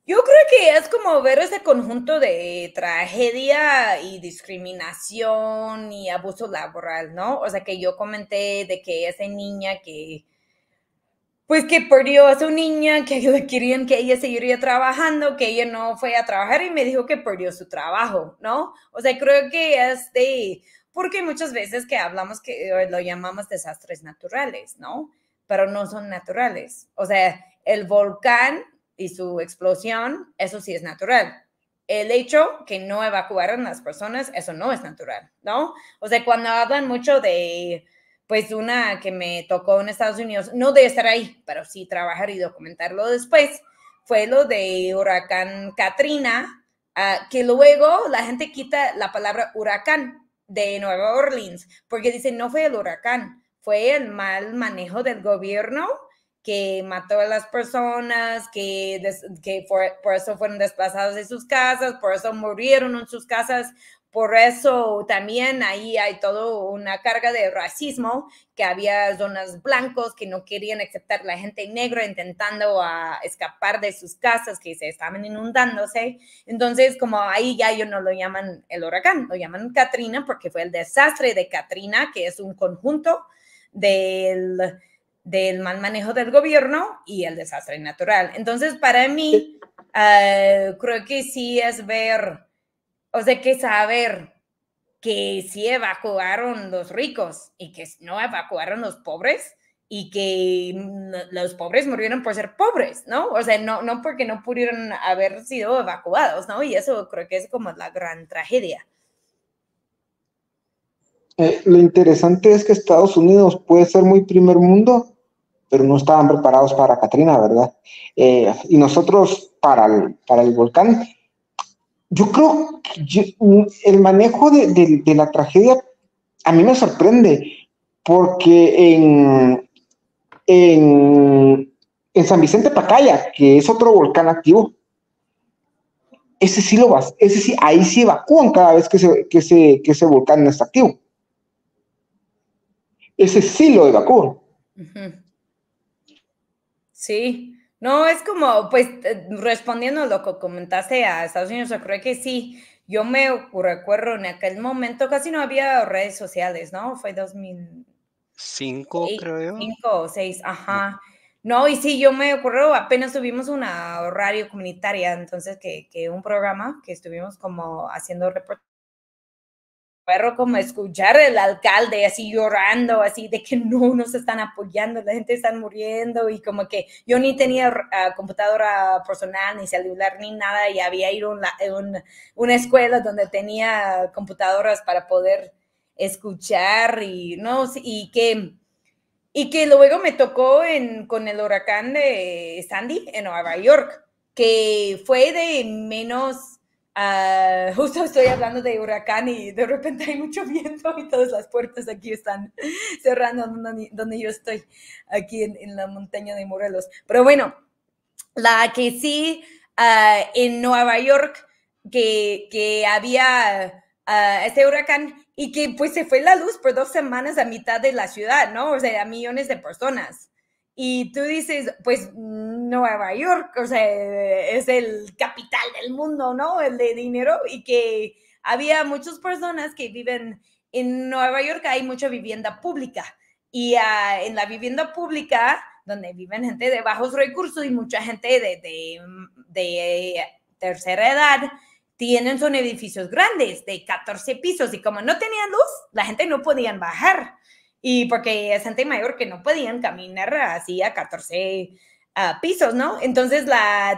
Yo creo que es como ver ese conjunto de tragedia y discriminación y abuso laboral, ¿no? O sea, que yo comenté de que esa niña que perdió a su niña, que querían que ella seguiría trabajando, que ella no fue a trabajar y me dijo que perdió su trabajo, ¿no? O sea, creo que es porque muchas veces que hablamos que lo llamamos desastres naturales, ¿no? Pero no son naturales. O sea, el volcán y su explosión, eso sí es natural. El hecho que no evacuaron las personas, eso no es natural, ¿no? O sea, cuando hablan mucho de, pues una que me tocó en Estados Unidos, no de estar ahí, pero sí trabajar y documentarlo después, fue lo de huracán Katrina, que luego la gente quita la palabra huracán, de Nueva Orleans, porque dicen no fue el huracán, fue el mal manejo del gobierno que mató a las personas, que por eso fueron desplazados de sus casas, por eso murieron en sus casas, por eso también ahí hay toda una carga de racismo, que había zonas blancos que no querían aceptar la gente negra intentando escapar de sus casas que se estaban inundándose. Entonces, como ahí ya ellos no lo llaman el huracán, lo llaman Katrina porque fue el desastre de Katrina, que es un conjunto del mal manejo del gobierno y el desastre natural. Entonces, para mí, creo que sí es ver, o sea, que saber que sí evacuaron los ricos y que no evacuaron los pobres y que los pobres murieron por ser pobres, ¿no? O sea, no porque no pudieron haber sido evacuados, ¿no? Y eso creo que es como la gran tragedia. Lo interesante es que Estados Unidos puede ser muy primer mundo, pero no estaban preparados para Katrina, ¿verdad? Y nosotros para el volcán. Yo creo que el manejo de la tragedia a mí me sorprende, porque en San Vicente Pacaya, que es otro volcán activo, ahí sí evacúan cada vez que ese volcán no está activo. Ese sí lo evacúan. Uh-huh. Sí, no, es como, pues, respondiendo a lo que comentaste a Estados Unidos, yo creo que sí. Yo me recuerdo en aquel momento casi no había redes sociales, ¿no? Fue 2005, creo yo. 5 o 6, ajá. No, y sí, yo me acuerdo, apenas tuvimos una radio comunitaria, entonces que un programa que estuvimos como haciendo reportajes. Perro como escuchar al alcalde así llorando, así de que no nos están apoyando, la gente está muriendo, y como que yo ni tenía computadora personal, ni celular, ni nada, y había ido a una escuela donde tenía computadoras para poder escuchar, y que luego me tocó con el huracán de Sandy en Nueva York, que fue de menos. Justo estoy hablando de huracán y de repente hay mucho viento y todas las puertas aquí están cerrando donde yo estoy, aquí en la montaña de Morelos. Pero bueno, la que sí, en Nueva York, que había este huracán y que pues se fue la luz por 2 semanas a mitad de la ciudad, ¿no? O sea, a millones de personas. Y tú dices, pues Nueva York, o sea, es el capital del mundo, ¿no? El de dinero, y que había muchas personas que viven en Nueva York, hay mucha vivienda pública, y en la vivienda pública, donde viven gente de bajos recursos y mucha gente de tercera edad, son edificios grandes de 14 pisos, y como no tenían luz, la gente no podían bajar. Y porque es gente mayor que no podían caminar así a 14 pisos, ¿no? Entonces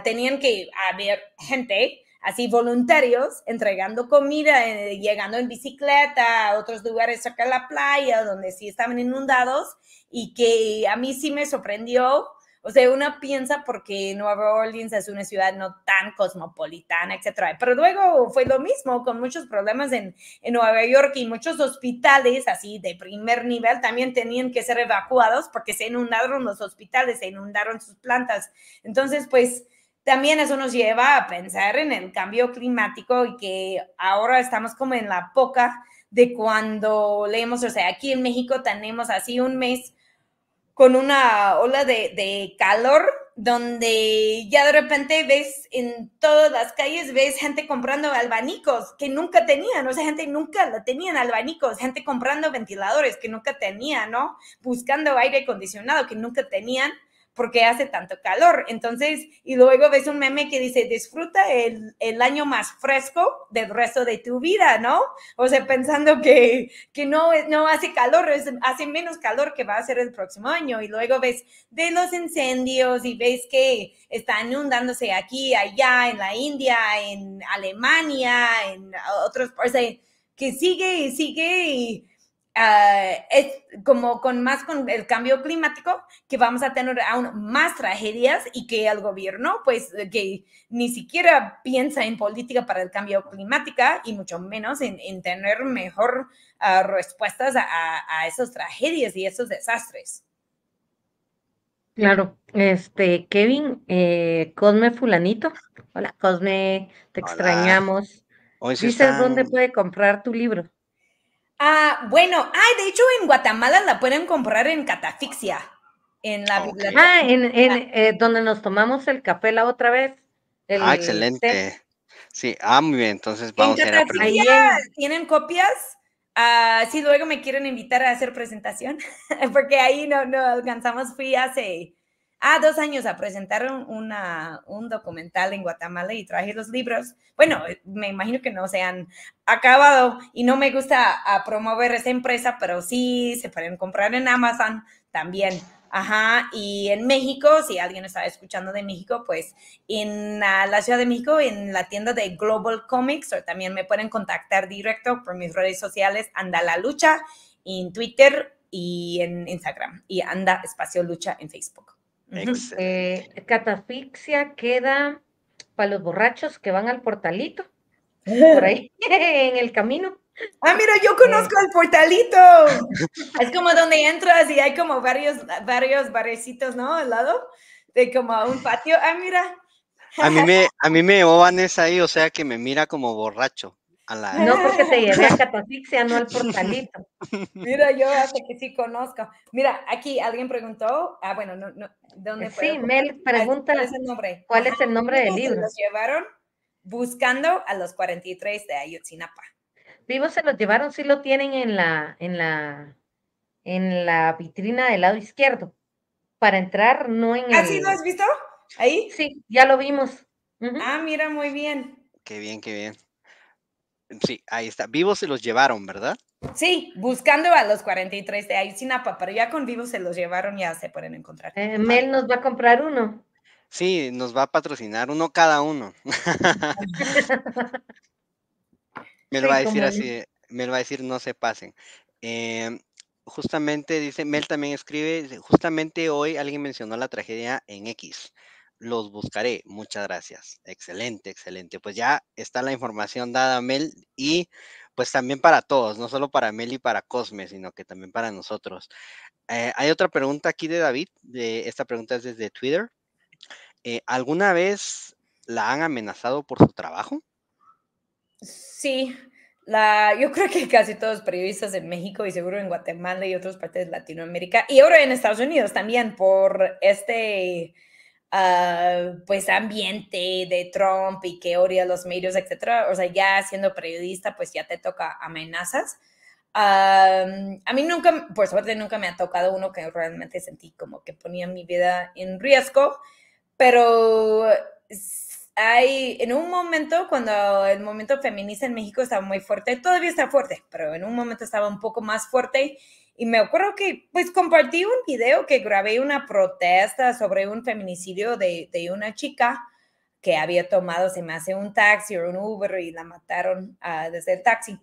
tenían que haber gente, así voluntarios, entregando comida, llegando en bicicleta a otros lugares cerca de la playa, donde sí estaban inundados, y que a mí sí me sorprendió. O sea, uno piensa porque Nueva Orleans es una ciudad no tan cosmopolitana, etcétera. Pero luego fue lo mismo, con muchos problemas en Nueva York, y muchos hospitales así de primer nivel también tenían que ser evacuados porque se inundaron los hospitales, se inundaron sus plantas. Entonces, pues, también eso nos lleva a pensar en el cambio climático, y que ahora estamos como en la época de cuando leemos, o sea, aquí en México tenemos así un mes con una ola de calor, donde ya de repente ves en todas las calles, ves gente comprando abanicos que nunca tenían, o sea, gente nunca la tenían abanicos, gente comprando ventiladores que nunca tenían, ¿no? Buscando aire acondicionado que nunca tenían, porque hace tanto calor. Entonces, y luego ves un meme que dice, disfruta el año más fresco del resto de tu vida, ¿no? O sea, pensando que no hace calor, hace menos calor que va a ser el próximo año. Y luego ves de los incendios y ves que están inundándose aquí, allá, en la India, en Alemania, en otros, o sea, que sigue es como con el cambio climático, que vamos a tener aún más tragedias y que el gobierno, pues, que ni siquiera piensa en política para el cambio climático y mucho menos en tener mejor respuestas a esas tragedias y esos desastres. Claro, Kevin, Cosme Fulanito. Hola, Cosme, te Hola. extrañamos. Hoy sí Dices están... dónde puede comprar tu libro. Bueno, de hecho en Guatemala la pueden comprar en Catafixia, en la biblioteca. Donde nos tomamos el café la otra vez. excelente. Sí, muy bien, entonces vamos a ir a preguntar. Ahí tienen copias. Si luego me quieren invitar a hacer presentación, porque ahí no alcanzamos, fui hace 2 años a presentar un documental en Guatemala y traje los libros. Bueno, me imagino que no se han acabado y no me gusta promover esa empresa, pero sí se pueden comprar en Amazon también. Ajá, y en México, si alguien está escuchando de México, pues en la Ciudad de México, en la tienda de Global Comics, o también me pueden contactar directo por mis redes sociales, Anda la Lucha, en Twitter y en Instagram, y Anda Espacio Lucha en Facebook. Catafixia queda para los borrachos que van al portalito, por ahí, en el camino. Mira, yo conozco el portalito. Es como donde entras y hay como varios barecitos, ¿no? Al lado de como un patio. Mira. A mí me llevó Vanessa ahí, o sea que me mira como borracho. No, porque te llevé a Catafixia, no al portalito. Mira, yo hasta que sí conozco. Mira, aquí alguien preguntó, bueno, no, ¿dónde fue? Sí, Mel pregunta, ¿cuál es el nombre del libro? Los llevaron buscando a los 43 de Ayotzinapa. Vivos se los llevaron, sí lo tienen en la vitrina del lado izquierdo. Para entrar, no en el... ¿Sí lo has visto? ¿Ahí? Sí, ya lo vimos. Mira, muy bien. Qué bien, qué bien. Sí, ahí está. Vivos se los llevaron, ¿verdad? Sí, buscando a los 43 de Ayotzinapa, pero ya con vivos se los llevaron, ya se pueden encontrar. Mel nos va a comprar uno. Sí, nos va a patrocinar uno cada uno. Mel va a decir así, Mel va a decir no se pasen. Justamente dice, Mel también escribe, justamente hoy alguien mencionó la tragedia en X. Los buscaré, muchas gracias. Excelente, excelente. Pues ya está la información dada, Mel, y pues también para todos, no solo para Mel y para Cosme, sino que también para nosotros. Hay otra pregunta aquí de David, esta pregunta es desde Twitter. ¿Alguna vez la han amenazado por su trabajo? Sí, yo creo que casi todos los periodistas en México y seguro en Guatemala y otras partes de Latinoamérica y ahora en Estados Unidos también por pues ambiente de Trump y que odia los medios, etcétera. O sea, ya siendo periodista, pues ya te toca amenazas. A mí nunca, por suerte, nunca me ha tocado uno que realmente sentí como que ponía mi vida en riesgo, pero en un momento, cuando el movimiento feminista en México estaba muy fuerte, todavía está fuerte, pero en un momento estaba un poco más fuerte y me acuerdo que pues compartí un video que grabé una protesta sobre un feminicidio de una chica que había tomado, se me hace un taxi o un Uber y la mataron desde el taxi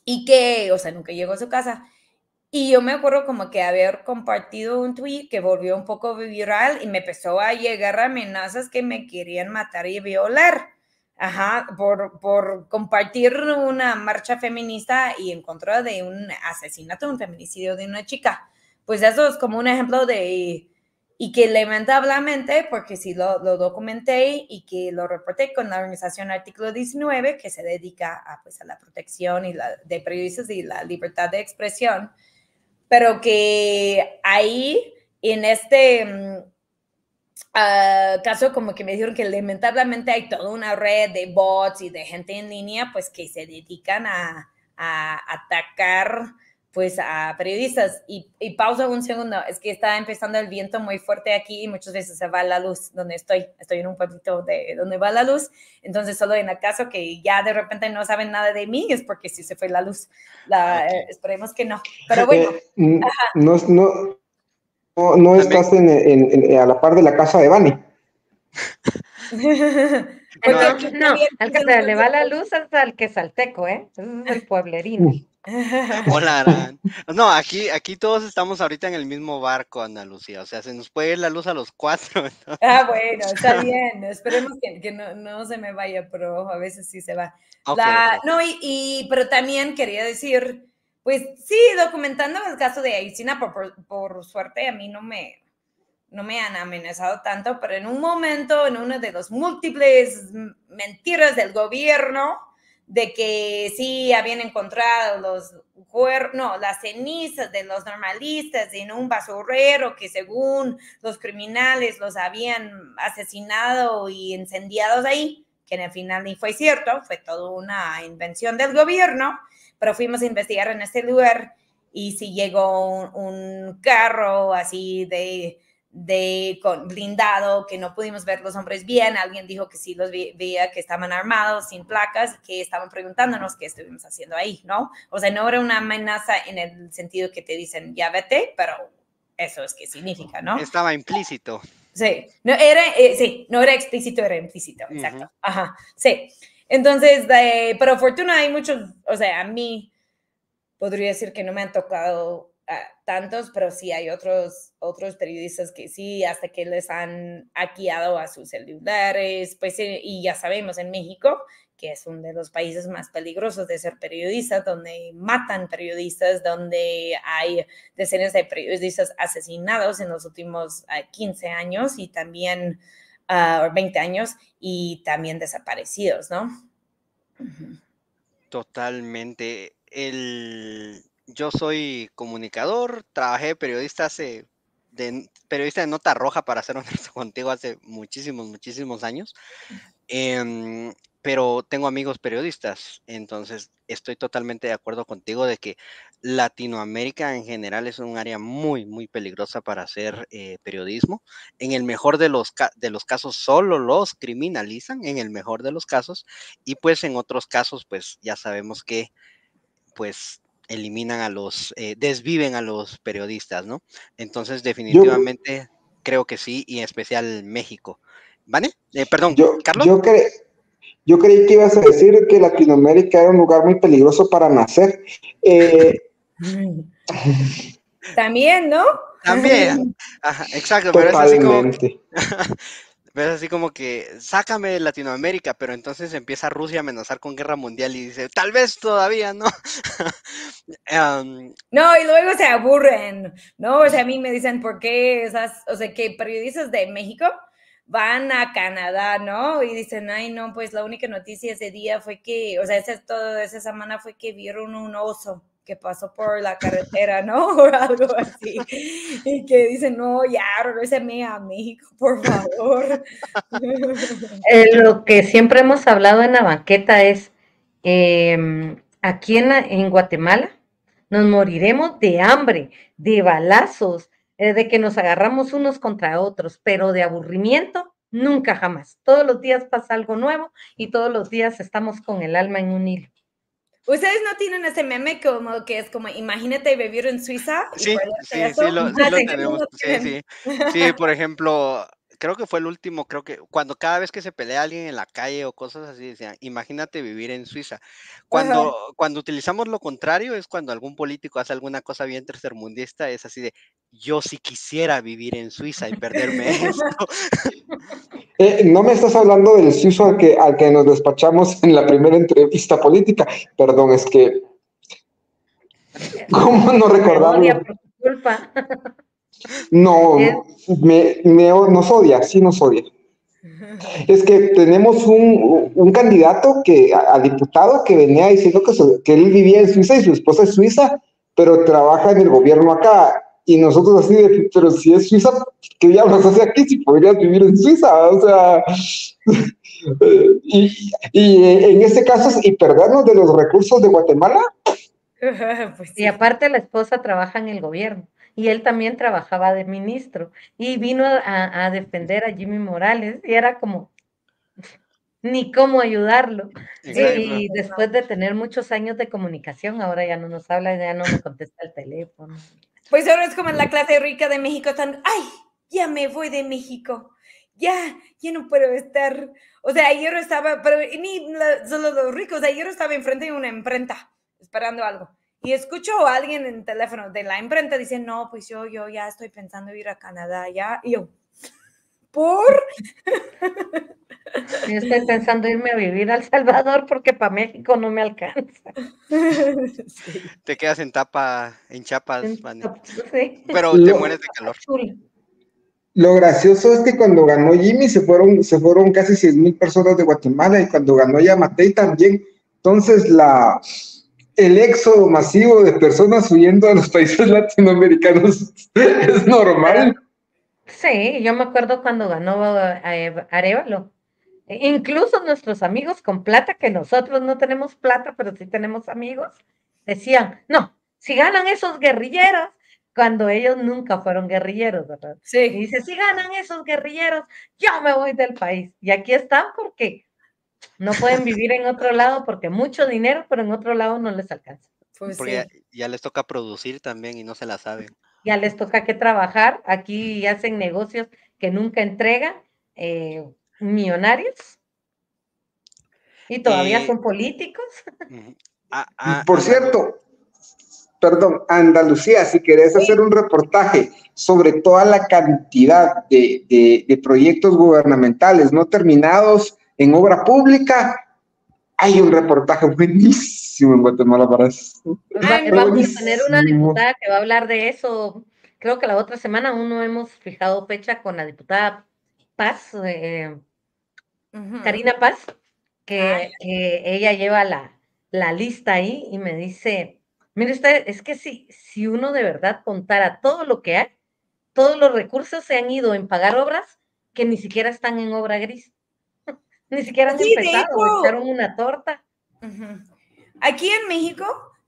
y que, o sea, nunca llegó a su casa. Y yo me acuerdo como que haber compartido un tweet que volvió un poco viral y me empezó a llegar amenazas que me querían matar y violar. Por compartir una marcha feminista y en contra de un asesinato, un feminicidio de una chica. Pues eso es como un ejemplo y que lamentablemente, porque sí lo documenté y que lo reporté con la organización Artículo 19, que se dedica pues, a la protección de periodistas y la libertad de expresión, pero que ahí en este caso como que me dijeron que lamentablemente hay toda una red de bots y de gente en línea pues que se dedican a atacar pues a periodistas y pausa un segundo, es que está empezando el viento muy fuerte aquí y muchas veces se va la luz donde estoy en un pueblito donde va la luz, entonces solo en el caso que ya de repente no saben nada de mí es porque sí se fue la luz, esperemos que no, pero bueno. No estás a la par de la casa de Vani. No, al que se le va la luz es al Quesalteco, ese es el pueblerino. Volarán. No, aquí todos estamos ahorita en el mismo barco, Ana Lucía. O sea, se nos puede ir la luz a los 4. Ah, bueno, está bien. Esperemos que no se me vaya, pero a veces sí se va. Ok. No, pero también quería decir, pues sí, documentando el caso de Ayotzinapa, por suerte a mí no me han amenazado tanto, pero en un momento, en una de las múltiples mentiras del gobierno, de que sí habían encontrado las cenizas de los normalistas en un basurero que según los criminales los habían asesinado y incendiados ahí, que en el final ni fue cierto, fue toda una invención del gobierno, pero fuimos a investigar en este lugar y sí llegó un carro así con blindado, que no pudimos ver los hombres bien. Alguien dijo que sí los veía, que estaban armados, sin placas, que estaban preguntándonos qué estuvimos haciendo ahí, ¿no? O sea, no era una amenaza en el sentido que te dicen, ya vete, pero eso es que significa, ¿no? Estaba implícito. Sí, no era explícito, era implícito, exacto. Ajá, sí. Entonces, pero fortuna hay muchos, o sea, a mí podría decir que no me han tocado tantos, pero sí hay otros periodistas que sí, hasta que les han hackeado a sus celulares, pues, y ya sabemos en México, que es uno de los países más peligrosos de ser periodista, donde matan periodistas, donde hay decenas de periodistas asesinados en los últimos 15 años y también 20 años y también desaparecidos, ¿no? Totalmente. Yo soy comunicador, trabajé de periodista de nota roja, para ser honesto contigo, hace muchísimos años. Pero tengo amigos periodistas, entonces estoy totalmente de acuerdo contigo de que Latinoamérica en general es un área muy peligrosa para hacer periodismo. En el mejor de los casos solo los criminalizan, en el mejor de los casos, y pues en otros casos pues ya sabemos que pues eliminan desviven a los periodistas, ¿no? Entonces definitivamente creo que sí, y en especial México. ¿Vale? Perdón, Carlos. Yo creí que ibas a decir que Latinoamérica era un lugar muy peligroso para nacer. También, ¿no? También. Ajá, exacto, Totalmente. pero es así como que sácame de Latinoamérica, pero entonces empieza Rusia a amenazar con guerra mundial y dice, tal vez todavía, ¿no? No, y luego se aburren, ¿no? O sea, a mí me dicen, ¿por qué que periodistas de México van a Canadá, ¿no? Y dicen, ay, no, pues la única noticia ese día fue que, o sea, toda esa semana fue que vieron un oso que pasó por la carretera, ¿no? O algo así. Y que dicen, no, ya, regrésame a México, por favor. Lo que siempre hemos hablado en la banqueta es, aquí en Guatemala nos moriremos de hambre, de balazos, de que nos agarramos unos contra otros, pero de aburrimiento, nunca jamás. Todos los días pasa algo nuevo y todos los días estamos con el alma en un hilo. ¿Ustedes no tienen ese meme como que es como, imagínate vivir en Suiza? Sí, lo tenemos. Sí, por ejemplo, creo que fue el último, cuando cada vez que se pelea alguien en la calle o cosas así, decían, imagínate vivir en Suiza. Cuando utilizamos lo contrario es cuando algún político hace alguna cosa bien tercermundista, es así de, yo sí quisiera vivir en Suiza y perderme esto. No me estás hablando del suizo al que nos despachamos en la primera entrevista política. Perdón, es que... ¿Cómo no recordarlo? Por tu culpa. No, nos odia, sí nos odia. Es que tenemos un candidato a diputado que venía diciendo que él vivía en Suiza y su esposa es suiza, pero trabaja en el gobierno acá. Y nosotros así de, pero si es Suiza, ¿qué diablos hace aquí si podrías vivir en Suiza? O sea, y en este caso, y perdernos de los recursos de Guatemala. Pues sí. Y aparte la esposa trabaja en el gobierno y él también trabajaba de ministro y vino a defender a Jimmy Morales y era como ni cómo ayudarlo. Y después de tener muchos años de comunicación, ahora ya no nos habla, ya no me contesta el teléfono. Pues ahora es como en la clase rica de México, están, ay, ya me voy de México, ya no puedo estar. O sea, ayer estaba, pero ni solo los ricos, ayer estaba enfrente de una imprenta, esperando algo. y escucho a alguien en el teléfono de la imprenta dice, no, pues yo ya estoy pensando ir a Canadá, ya, y yo, ¿por? Yo estoy pensando irme a vivir a El Salvador porque para México no me alcanza. Sí. Te quedas en Chiapas, Vane. Sí. Pero te mueres de calor. Chula. Lo gracioso es que cuando ganó Jimmy se fueron casi 100,000 personas de Guatemala, y cuando ganó Yamatei también. Entonces el éxodo masivo de personas huyendo a los países latinoamericanos es normal. Sí, yo me acuerdo cuando ganó Arévalo. Incluso nuestros amigos con plata, que nosotros no tenemos plata, pero sí tenemos amigos, decían, no, si ganan esos guerrilleros, cuando ellos nunca fueron guerrilleros, ¿verdad? Sí. Y dice, si ganan esos guerrilleros, yo me voy del país. Y aquí están porque no pueden vivir en otro lado porque mucho dinero, pero en otro lado no les alcanza. Pues Porque sí. ya les toca producir también y no se la saben. Ya les toca que trabajar, aquí hacen negocios que nunca entregan, millonarios, y todavía son políticos. Por cierto, perdón, Andalucía, si querés hacer un reportaje sobre toda la cantidad de proyectos gubernamentales no terminados en obra pública, hay un reportaje buenísimo en Guatemala para eso. Vamos a tener una diputada que va a hablar de eso. Creo que la otra semana aún no hemos fijado fecha con la diputada Paz, Karina Paz, que ella lleva la lista ahí y me dice, mire usted, es que si uno de verdad contara todo lo que hay, todos los recursos se han ido en pagar obras que ni siquiera están en obra gris. Ni siquiera han empezado, echaron una torta. Aquí en México,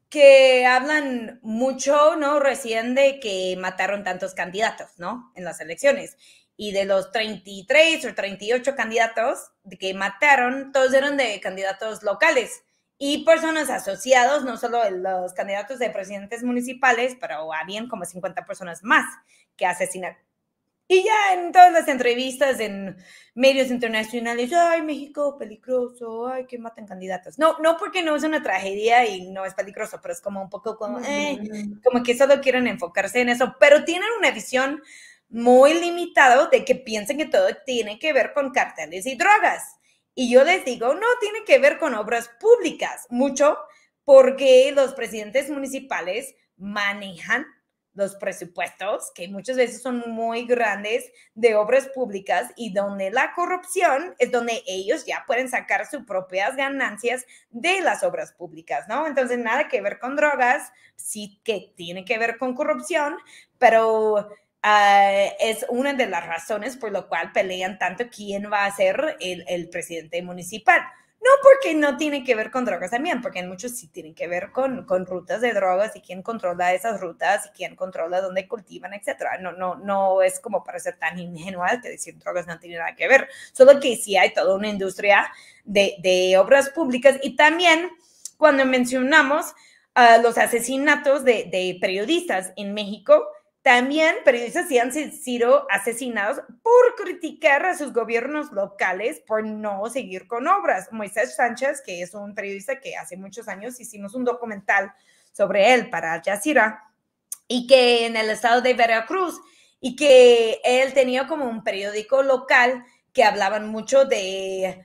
que hablan mucho, ¿no? Recién de que mataron tantos candidatos, ¿no? En las elecciones. Y de los 33 o 38 candidatos que mataron, todos eran de candidatos locales y personas asociados, no solo los candidatos de presidentes municipales, pero habían como 50 personas más que asesinaron. Y ya en todas las entrevistas en medios internacionales, ay, México, peligroso, ay, que matan candidatos. No porque no es una tragedia y no es peligroso, pero es como un poco como que solo quieren enfocarse en eso, pero tienen una visión muy limitada de que piensan que todo tiene que ver con carteles y drogas. Y yo les digo, no, tiene que ver con obras públicas, mucho, porque los presidentes municipales manejan los presupuestos, que muchas veces son muy grandes, de obras públicas, y donde la corrupción es donde ellos ya pueden sacar sus propias ganancias de las obras públicas, ¿no? Entonces, nada que ver con drogas, sí que tiene que ver con corrupción, pero es una de las razones por lo cual pelean tanto quién va a ser el presidente municipal. No porque no tiene que ver con drogas también, porque en muchos sí tienen que ver con rutas de drogas y quién controla esas rutas y quién controla dónde cultivan, etcétera. No es como para ser tan ingenual que decir drogas no tiene nada que ver, solo que sí hay toda una industria de obras públicas. Y también cuando mencionamos los asesinatos de periodistas en México, también periodistas sí han sido asesinados por criticar a sus gobiernos locales por no seguir con obras. Moisés Sánchez, que es un periodista que hace muchos años hicimos un documental sobre él para Al Jazeera, y que en el estado de Veracruz, y que él tenía como un periódico local que hablaban mucho de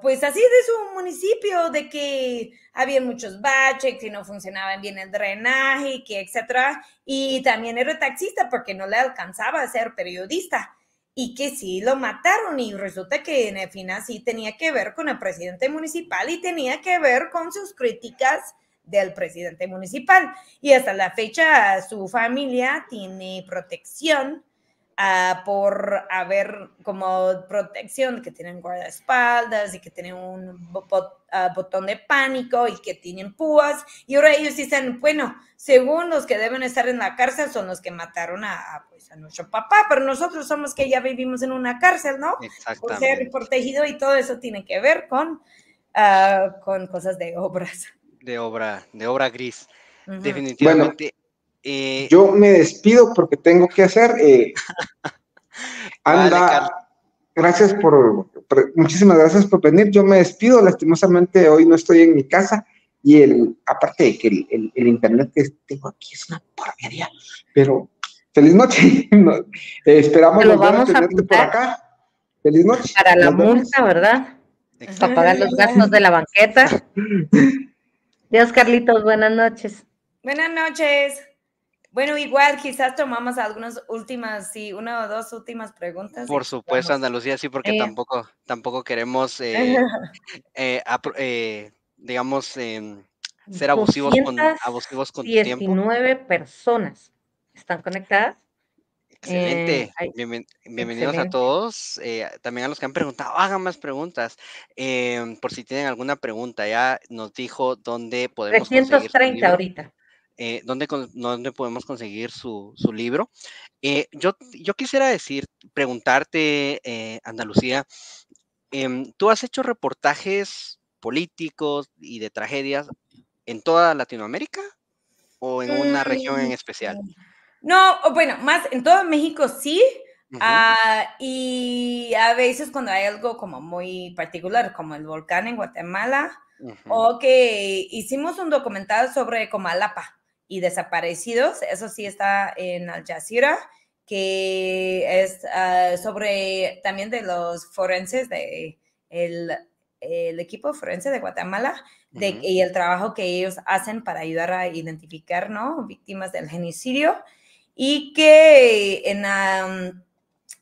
pues así de su municipio, de que había muchos baches, que no funcionaban bien el drenaje, que etcétera, y también era taxista porque no le alcanzaba a ser periodista, y que sí lo mataron, y resulta que en el final sí tenía que ver con el presidente municipal y tenía que ver con sus críticas del presidente municipal, y hasta la fecha su familia tiene protección por haber como protección, que tienen guardaespaldas y que tienen un botón de pánico y que tienen púas, y ahora ellos dicen, bueno, según los que deben estar en la cárcel son los que mataron pues, a nuestro papá, pero nosotros somos que ya vivimos en una cárcel, ¿no? Por ser protegido, y todo eso tiene que ver con cosas de obras. De obra gris, definitivamente. Bueno, yo me despido porque tengo que hacer. Vale, muchísimas gracias por venir. Yo me despido, lastimosamente hoy no estoy en mi casa. Y aparte de que el internet que tengo aquí es una porquería, pero feliz noche. Esperamos Te lo volver a vamos a tenerte por apuntar acá. Feliz noche. para la Nos vemos. multa, ¿verdad? Para pagar los gastos de la banqueta. Dios, Carlitos, buenas noches. Buenas noches. Bueno, igual quizás tomamos algunas últimas, sí, una o dos últimas preguntas. Por supuesto, Ana Lucía, sí, porque tampoco queremos, digamos, ser abusivos con tu tiempo. 219 personas están conectadas. Excelente. Bienvenidos a excelente. todos. También a los que han preguntado, hagan más preguntas. Por si tienen alguna pregunta, ya nos dijo dónde podemos conseguir su 330 libro. ahorita. ¿Dónde podemos conseguir su libro? Yo quisiera preguntarte, Ana Lucía, ¿tú has hecho reportajes políticos y de tragedias en toda Latinoamérica o en una región en especial? No, bueno, más en todo México sí. Ujú. Y a veces cuando hay algo como muy particular, como el volcán en Guatemala, Ujú. o que hicimos un documental sobre Comalapa y desaparecidos, eso sí está en Al Jazeera, que es sobre también de los forenses de el equipo forense de Guatemala y el trabajo que ellos hacen para ayudar a identificar, ¿no?, víctimas del genocidio. Y que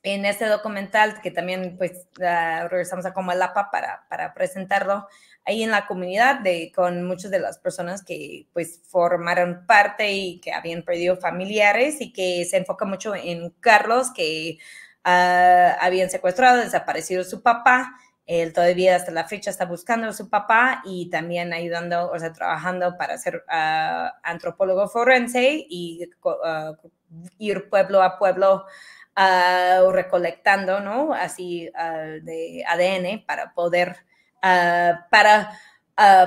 en este documental, que también pues regresamos a Comalapa para presentarlo ahí en la comunidad con muchas de las personas que pues formaron parte y que habían perdido familiares, y que se enfoca mucho en Carlos, que habían secuestrado, desaparecido su papá. Él todavía hasta la fecha está buscando a su papá y también ayudando, o sea, trabajando para ser antropólogo forense y ir pueblo a pueblo recolectando, ¿no?, así de ADN para poder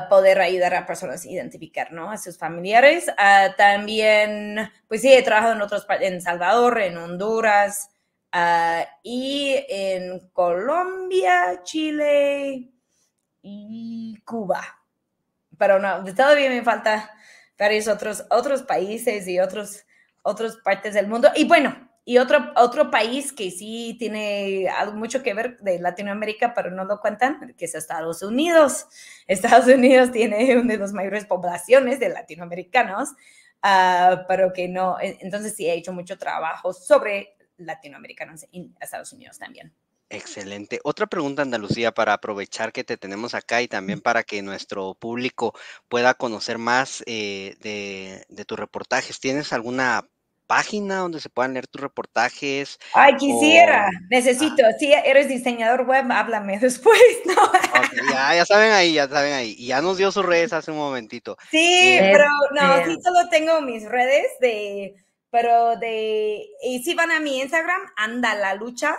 poder ayudar a personas a identificar, ¿no?, a sus familiares. También, pues sí, he trabajado en otros países, en Salvador, en Honduras, y en Colombia, Chile y Cuba. Pero no, todavía me falta varios otros países y otras partes del mundo. Y bueno, y otro país que sí tiene algo mucho que ver de Latinoamérica, pero no lo cuentan, que es Estados Unidos. Estados Unidos tiene una de las mayores poblaciones de latinoamericanos, pero que no, entonces sí he hecho mucho trabajo sobre latinoamericanos en Estados Unidos también. Excelente. Otra pregunta, Ana Lucía, para aprovechar que te tenemos acá y también para que nuestro público pueda conocer más de tus reportajes. ¿Tienes alguna página donde se puedan leer tus reportajes? Ay, quisiera, necesito. Si eres diseñador web, háblame después, ¿no? Okay, ya saben ahí. Y ya nos dio sus redes hace un momentito. Sí, pero no, sí solo tengo mis redes y si van a mi Instagram, Anda la Lucha,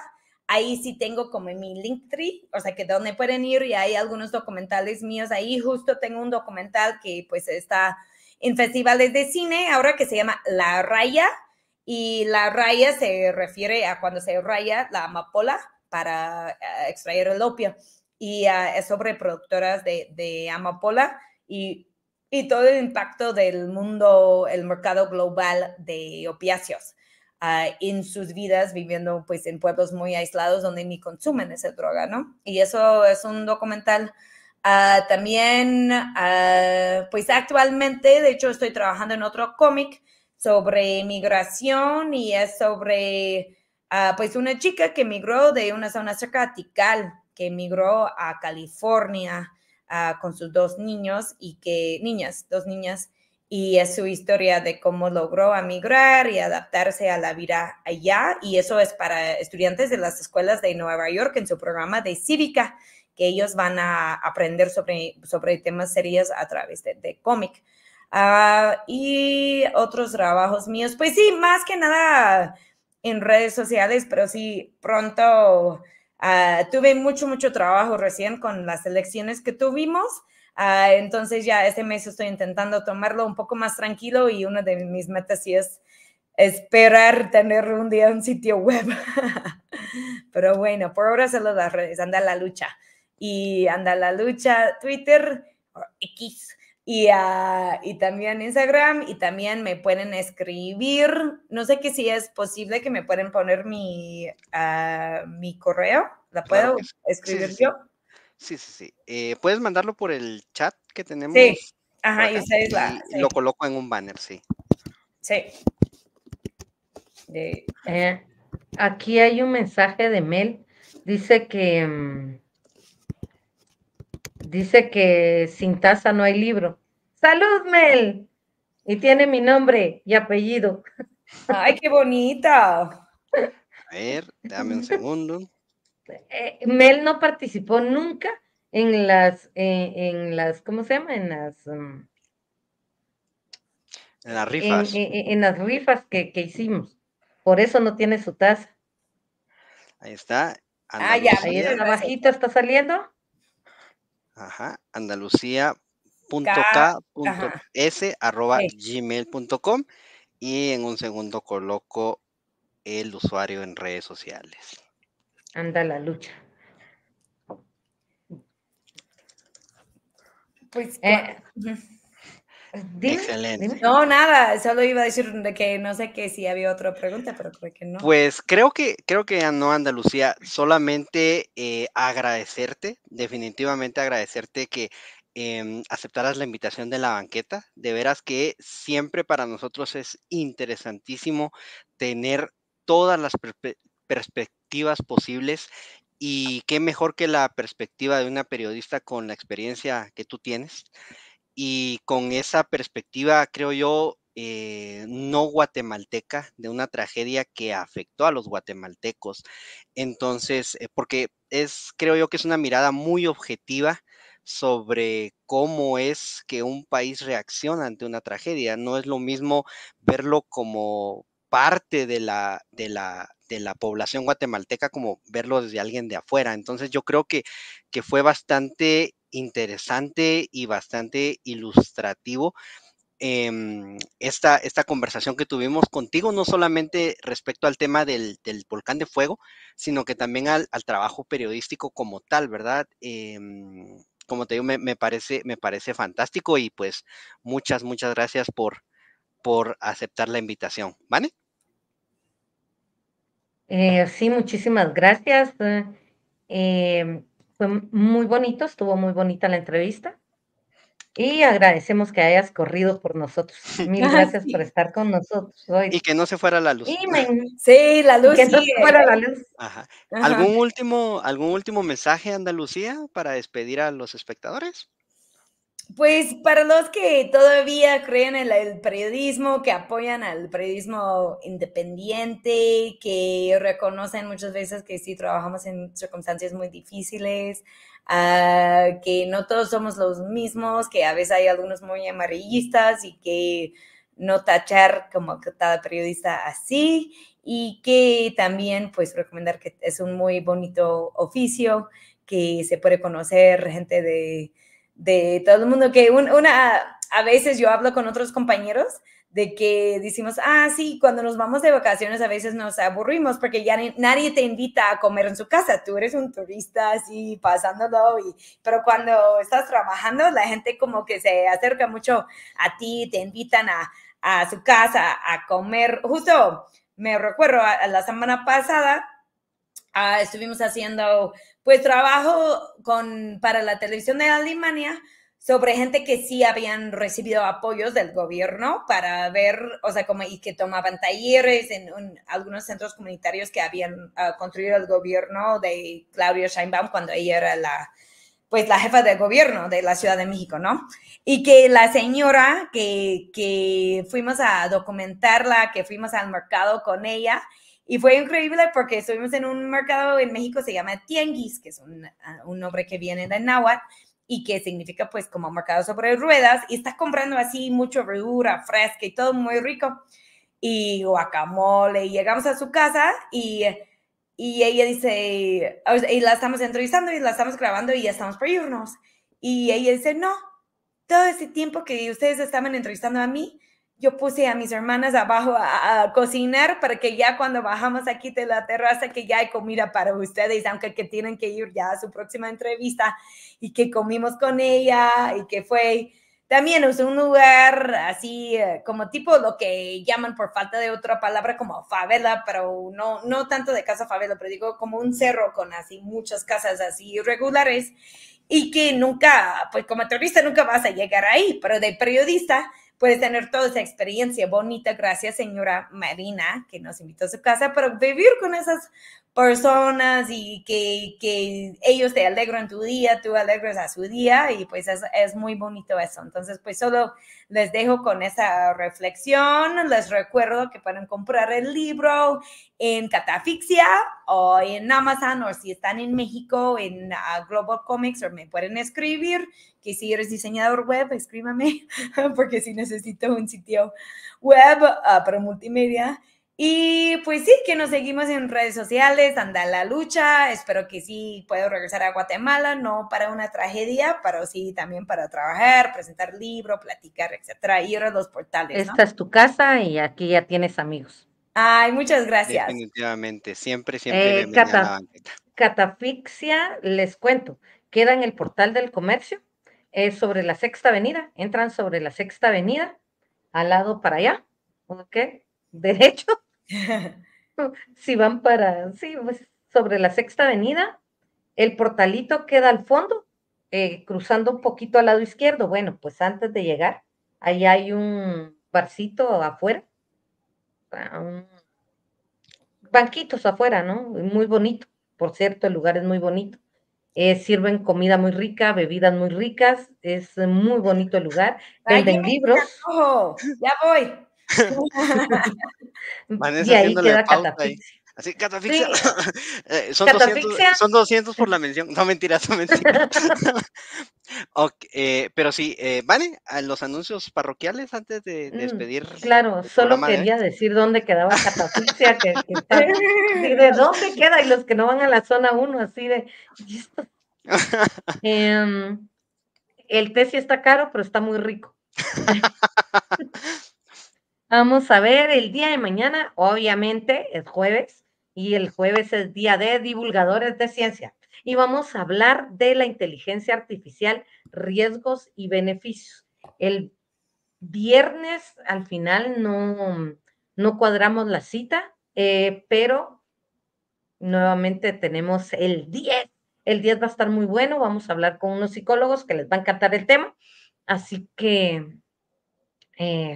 ahí sí tengo como mi Linktree, o sea, que donde pueden ir y hay algunos documentales míos ahí. Justo tengo un documental que pues está en festivales de cine ahora, que se llama La Raya, y la raya se refiere a cuando se raya la amapola para extraer el opio, y es sobre productoras de amapola y todo el impacto del mundo, el mercado global de opiáceos en sus vidas, viviendo pues en pueblos muy aislados donde ni consumen esa droga, ¿no? Y eso es un documental. También, pues actualmente, de hecho, estoy trabajando en otro cómic sobre migración, y es sobre pues una chica que migró de una zona cerca a Tikal, que migró a California con sus dos niños dos niñas, y es su historia de cómo logró migrar y adaptarse a la vida allá, y eso es para estudiantes de las escuelas de Nueva York en su programa de cívica, que ellos van a aprender sobre temas serios a través de cómic. Y otros trabajos míos, pues sí, más que nada en redes sociales, pero sí, pronto tuve mucho trabajo recién con las elecciones que tuvimos, entonces ya este mes estoy intentando tomarlo un poco más tranquilo, y una de mis metas sí es esperar tener un día un sitio web. Pero bueno, por ahora solo las redes, Anda la Lucha. Y Anda la Lucha, Twitter, o X, y también Instagram, y también me pueden escribir, no sé que si es posible que me pueden poner mi correo, ¿la Claro puedo que sí. escribir Sí. yo? Sí. ¿Puedes mandarlo por el chat que Sí, tenemos por ajá, y acá? ustedes Y lo coloco en un banner, sí. sí. Aquí hay un mensaje de Mel. Dice que sin taza no hay libro. ¡Salud, Mel! Y tiene mi nombre y apellido. Ay, qué bonita. A ver, dame un segundo. Mel no participó nunca en las, ¿cómo se llama? En las rifas. En las rifas que hicimos. Por eso no tiene su taza. Ahí está. Ah, ya, Ahí Andalucía. muchas está gracias. abajito, ¿está saliendo? Ajá. Ajá, sí. Andalucía.k.s@gmail.com y en un segundo coloco el usuario en redes sociales. Anda la lucha. Pues, Dime. Excelente. no, nada, solo iba a decir de que no sé que si había otra pregunta, pero creo que no. Pues creo que ya no, Andalucía, solamente agradecerte, definitivamente agradecerte que aceptaras la invitación de la banqueta. De veras que siempre para nosotros es interesantísimo tener todas las perspectivas posibles y qué mejor que la perspectiva de una periodista con la experiencia que tú tienes. Y con esa perspectiva, creo yo, no guatemalteca, de una tragedia que afectó a los guatemaltecos. Entonces, porque creo yo que es una mirada muy objetiva sobre cómo es que un país reacciona ante una tragedia. No es lo mismo verlo como parte de la población guatemalteca como verlo desde alguien de afuera. Entonces, yo creo que fue bastante interesante y bastante ilustrativo esta conversación que tuvimos contigo, no solamente respecto al tema del volcán de fuego, sino que también al trabajo periodístico como tal, ¿verdad? Como te digo, me parece fantástico y pues muchas gracias por aceptar la invitación, ¿vale? Sí, muchísimas gracias. Fue muy bonito, estuvo muy bonita la entrevista y agradecemos que hayas corrido por nosotros. Mil gracias por estar con nosotros Y hoy. que no se fuera la luz. Sí, la luz Que no se sigue. fuera la luz. Ajá. Ajá. ¿Algún último mensaje, Andalucía, para despedir a los espectadores? Pues para los que todavía creen en el periodismo, que apoyan al periodismo independiente, que reconocen muchas veces que sí trabajamos en circunstancias muy difíciles, que no todos somos los mismos, que a veces hay algunos muy amarillistas y que no tachar como que cada periodista así, y que también pues recomendar que es un muy bonito oficio, que se puede conocer gente de todo el mundo, que a veces yo hablo con otros compañeros de que decimos, sí, cuando nos vamos de vacaciones a veces nos aburrimos porque ya nadie te invita a comer en su casa, tú eres un turista así pasándolo, pero cuando estás trabajando la gente como que se acerca mucho a ti, te invitan a su casa a comer. Justo me recuerdo a la semana pasada, estuvimos haciendo pues trabajo para la televisión de Alemania sobre gente que sí habían recibido apoyos del gobierno para ver, o sea, como y que tomaban talleres en algunos centros comunitarios que habían construido el gobierno de Claudia Sheinbaum cuando ella era la jefa del gobierno de la Ciudad de México, ¿no? Y que la señora que fuimos a documentarla, que fuimos al mercado con ella, y fue increíble porque estuvimos en un mercado en México, se llama Tianguis, que es un nombre que viene de náhuatl y que significa pues como mercado sobre ruedas, y está comprando así mucho verdura fresca y todo muy rico, y guacamole, y llegamos a su casa y ella dice, y la estamos entrevistando y la estamos grabando y ya estamos por irnos. Y ella dice, no, todo ese tiempo que ustedes estaban entrevistando a mí, yo puse a mis hermanas abajo a cocinar para que ya cuando bajamos aquí de la terraza, que ya hay comida para ustedes, aunque que tienen que ir ya a su próxima entrevista, y que comimos con ella y que fue también es un lugar así como tipo lo que llaman por falta de otra palabra como favela, pero no tanto de casa favela, pero digo como un cerro con así muchas casas así irregulares y que nunca, pues como turista nunca vas a llegar ahí, pero de periodista puedes tener toda esa experiencia bonita. Gracias, señora Marina, que nos invitó a su casa, pero vivir con esas personas y que ellos te alegran tu día, tú alegres a su día y pues es muy bonito eso. Entonces pues solo les dejo con esa reflexión. Les recuerdo que pueden comprar el libro en Catafixia o en Amazon, o si están en México en Global Comics, o me pueden escribir, que si eres diseñador web, escríbame porque sí necesito un sitio web para multimedia. Y pues sí, que nos seguimos en redes sociales, anda la lucha, espero que sí puedo regresar a Guatemala, no para una tragedia, pero sí también para trabajar, presentar libro, platicar, etcétera, ir a los portales, ¿no? Esta es tu casa y aquí ya tienes amigos. Ay, muchas gracias. Definitivamente, siempre bienvenida a la banqueta. Catafixia, les cuento, queda en el Portal del Comercio, sobre la Sexta Avenida, entran sobre la Sexta Avenida, al lado para allá, ¿ok? Derecho. Si van para, sí, pues, sobre la Sexta Avenida, el portalito queda al fondo, cruzando un poquito al lado izquierdo. Bueno, pues antes de llegar, ahí hay un barcito afuera, banquitos afuera, ¿no? Muy bonito, por cierto, el lugar es muy bonito. Sirven comida muy rica, bebidas muy ricas, es muy bonito el lugar. Venden libros. Ya voy. Vanessa Y ahí haciéndole queda pausa ahí. Catafixia. Así, Catafixia. Sí. Son, Catafixia. 200, son 200 por la mención. No, mentiras, no mentiras. Okay, pero sí, Vane, a los anuncios parroquiales antes de despedir. Claro, solo quería decir dónde quedaba Catafixia, que está, ¿de dónde queda? Y los que no van a la zona 1, así de... el té sí está caro, pero está muy rico. Vamos a ver el día de mañana, obviamente es jueves, y el jueves es día de divulgadores de ciencia. Y vamos a hablar de la inteligencia artificial, riesgos y beneficios. El viernes al final no cuadramos la cita, pero nuevamente tenemos el 10. El 10 va a estar muy bueno, vamos a hablar con unos psicólogos que les va a encantar el tema. Así que,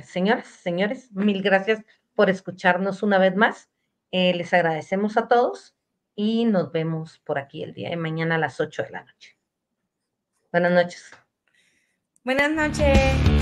señoras, señores, mil gracias por escucharnos una vez más. Les agradecemos a todos y nos vemos por aquí el día de mañana a las 8 de la noche. Buenas noches. Buenas noches.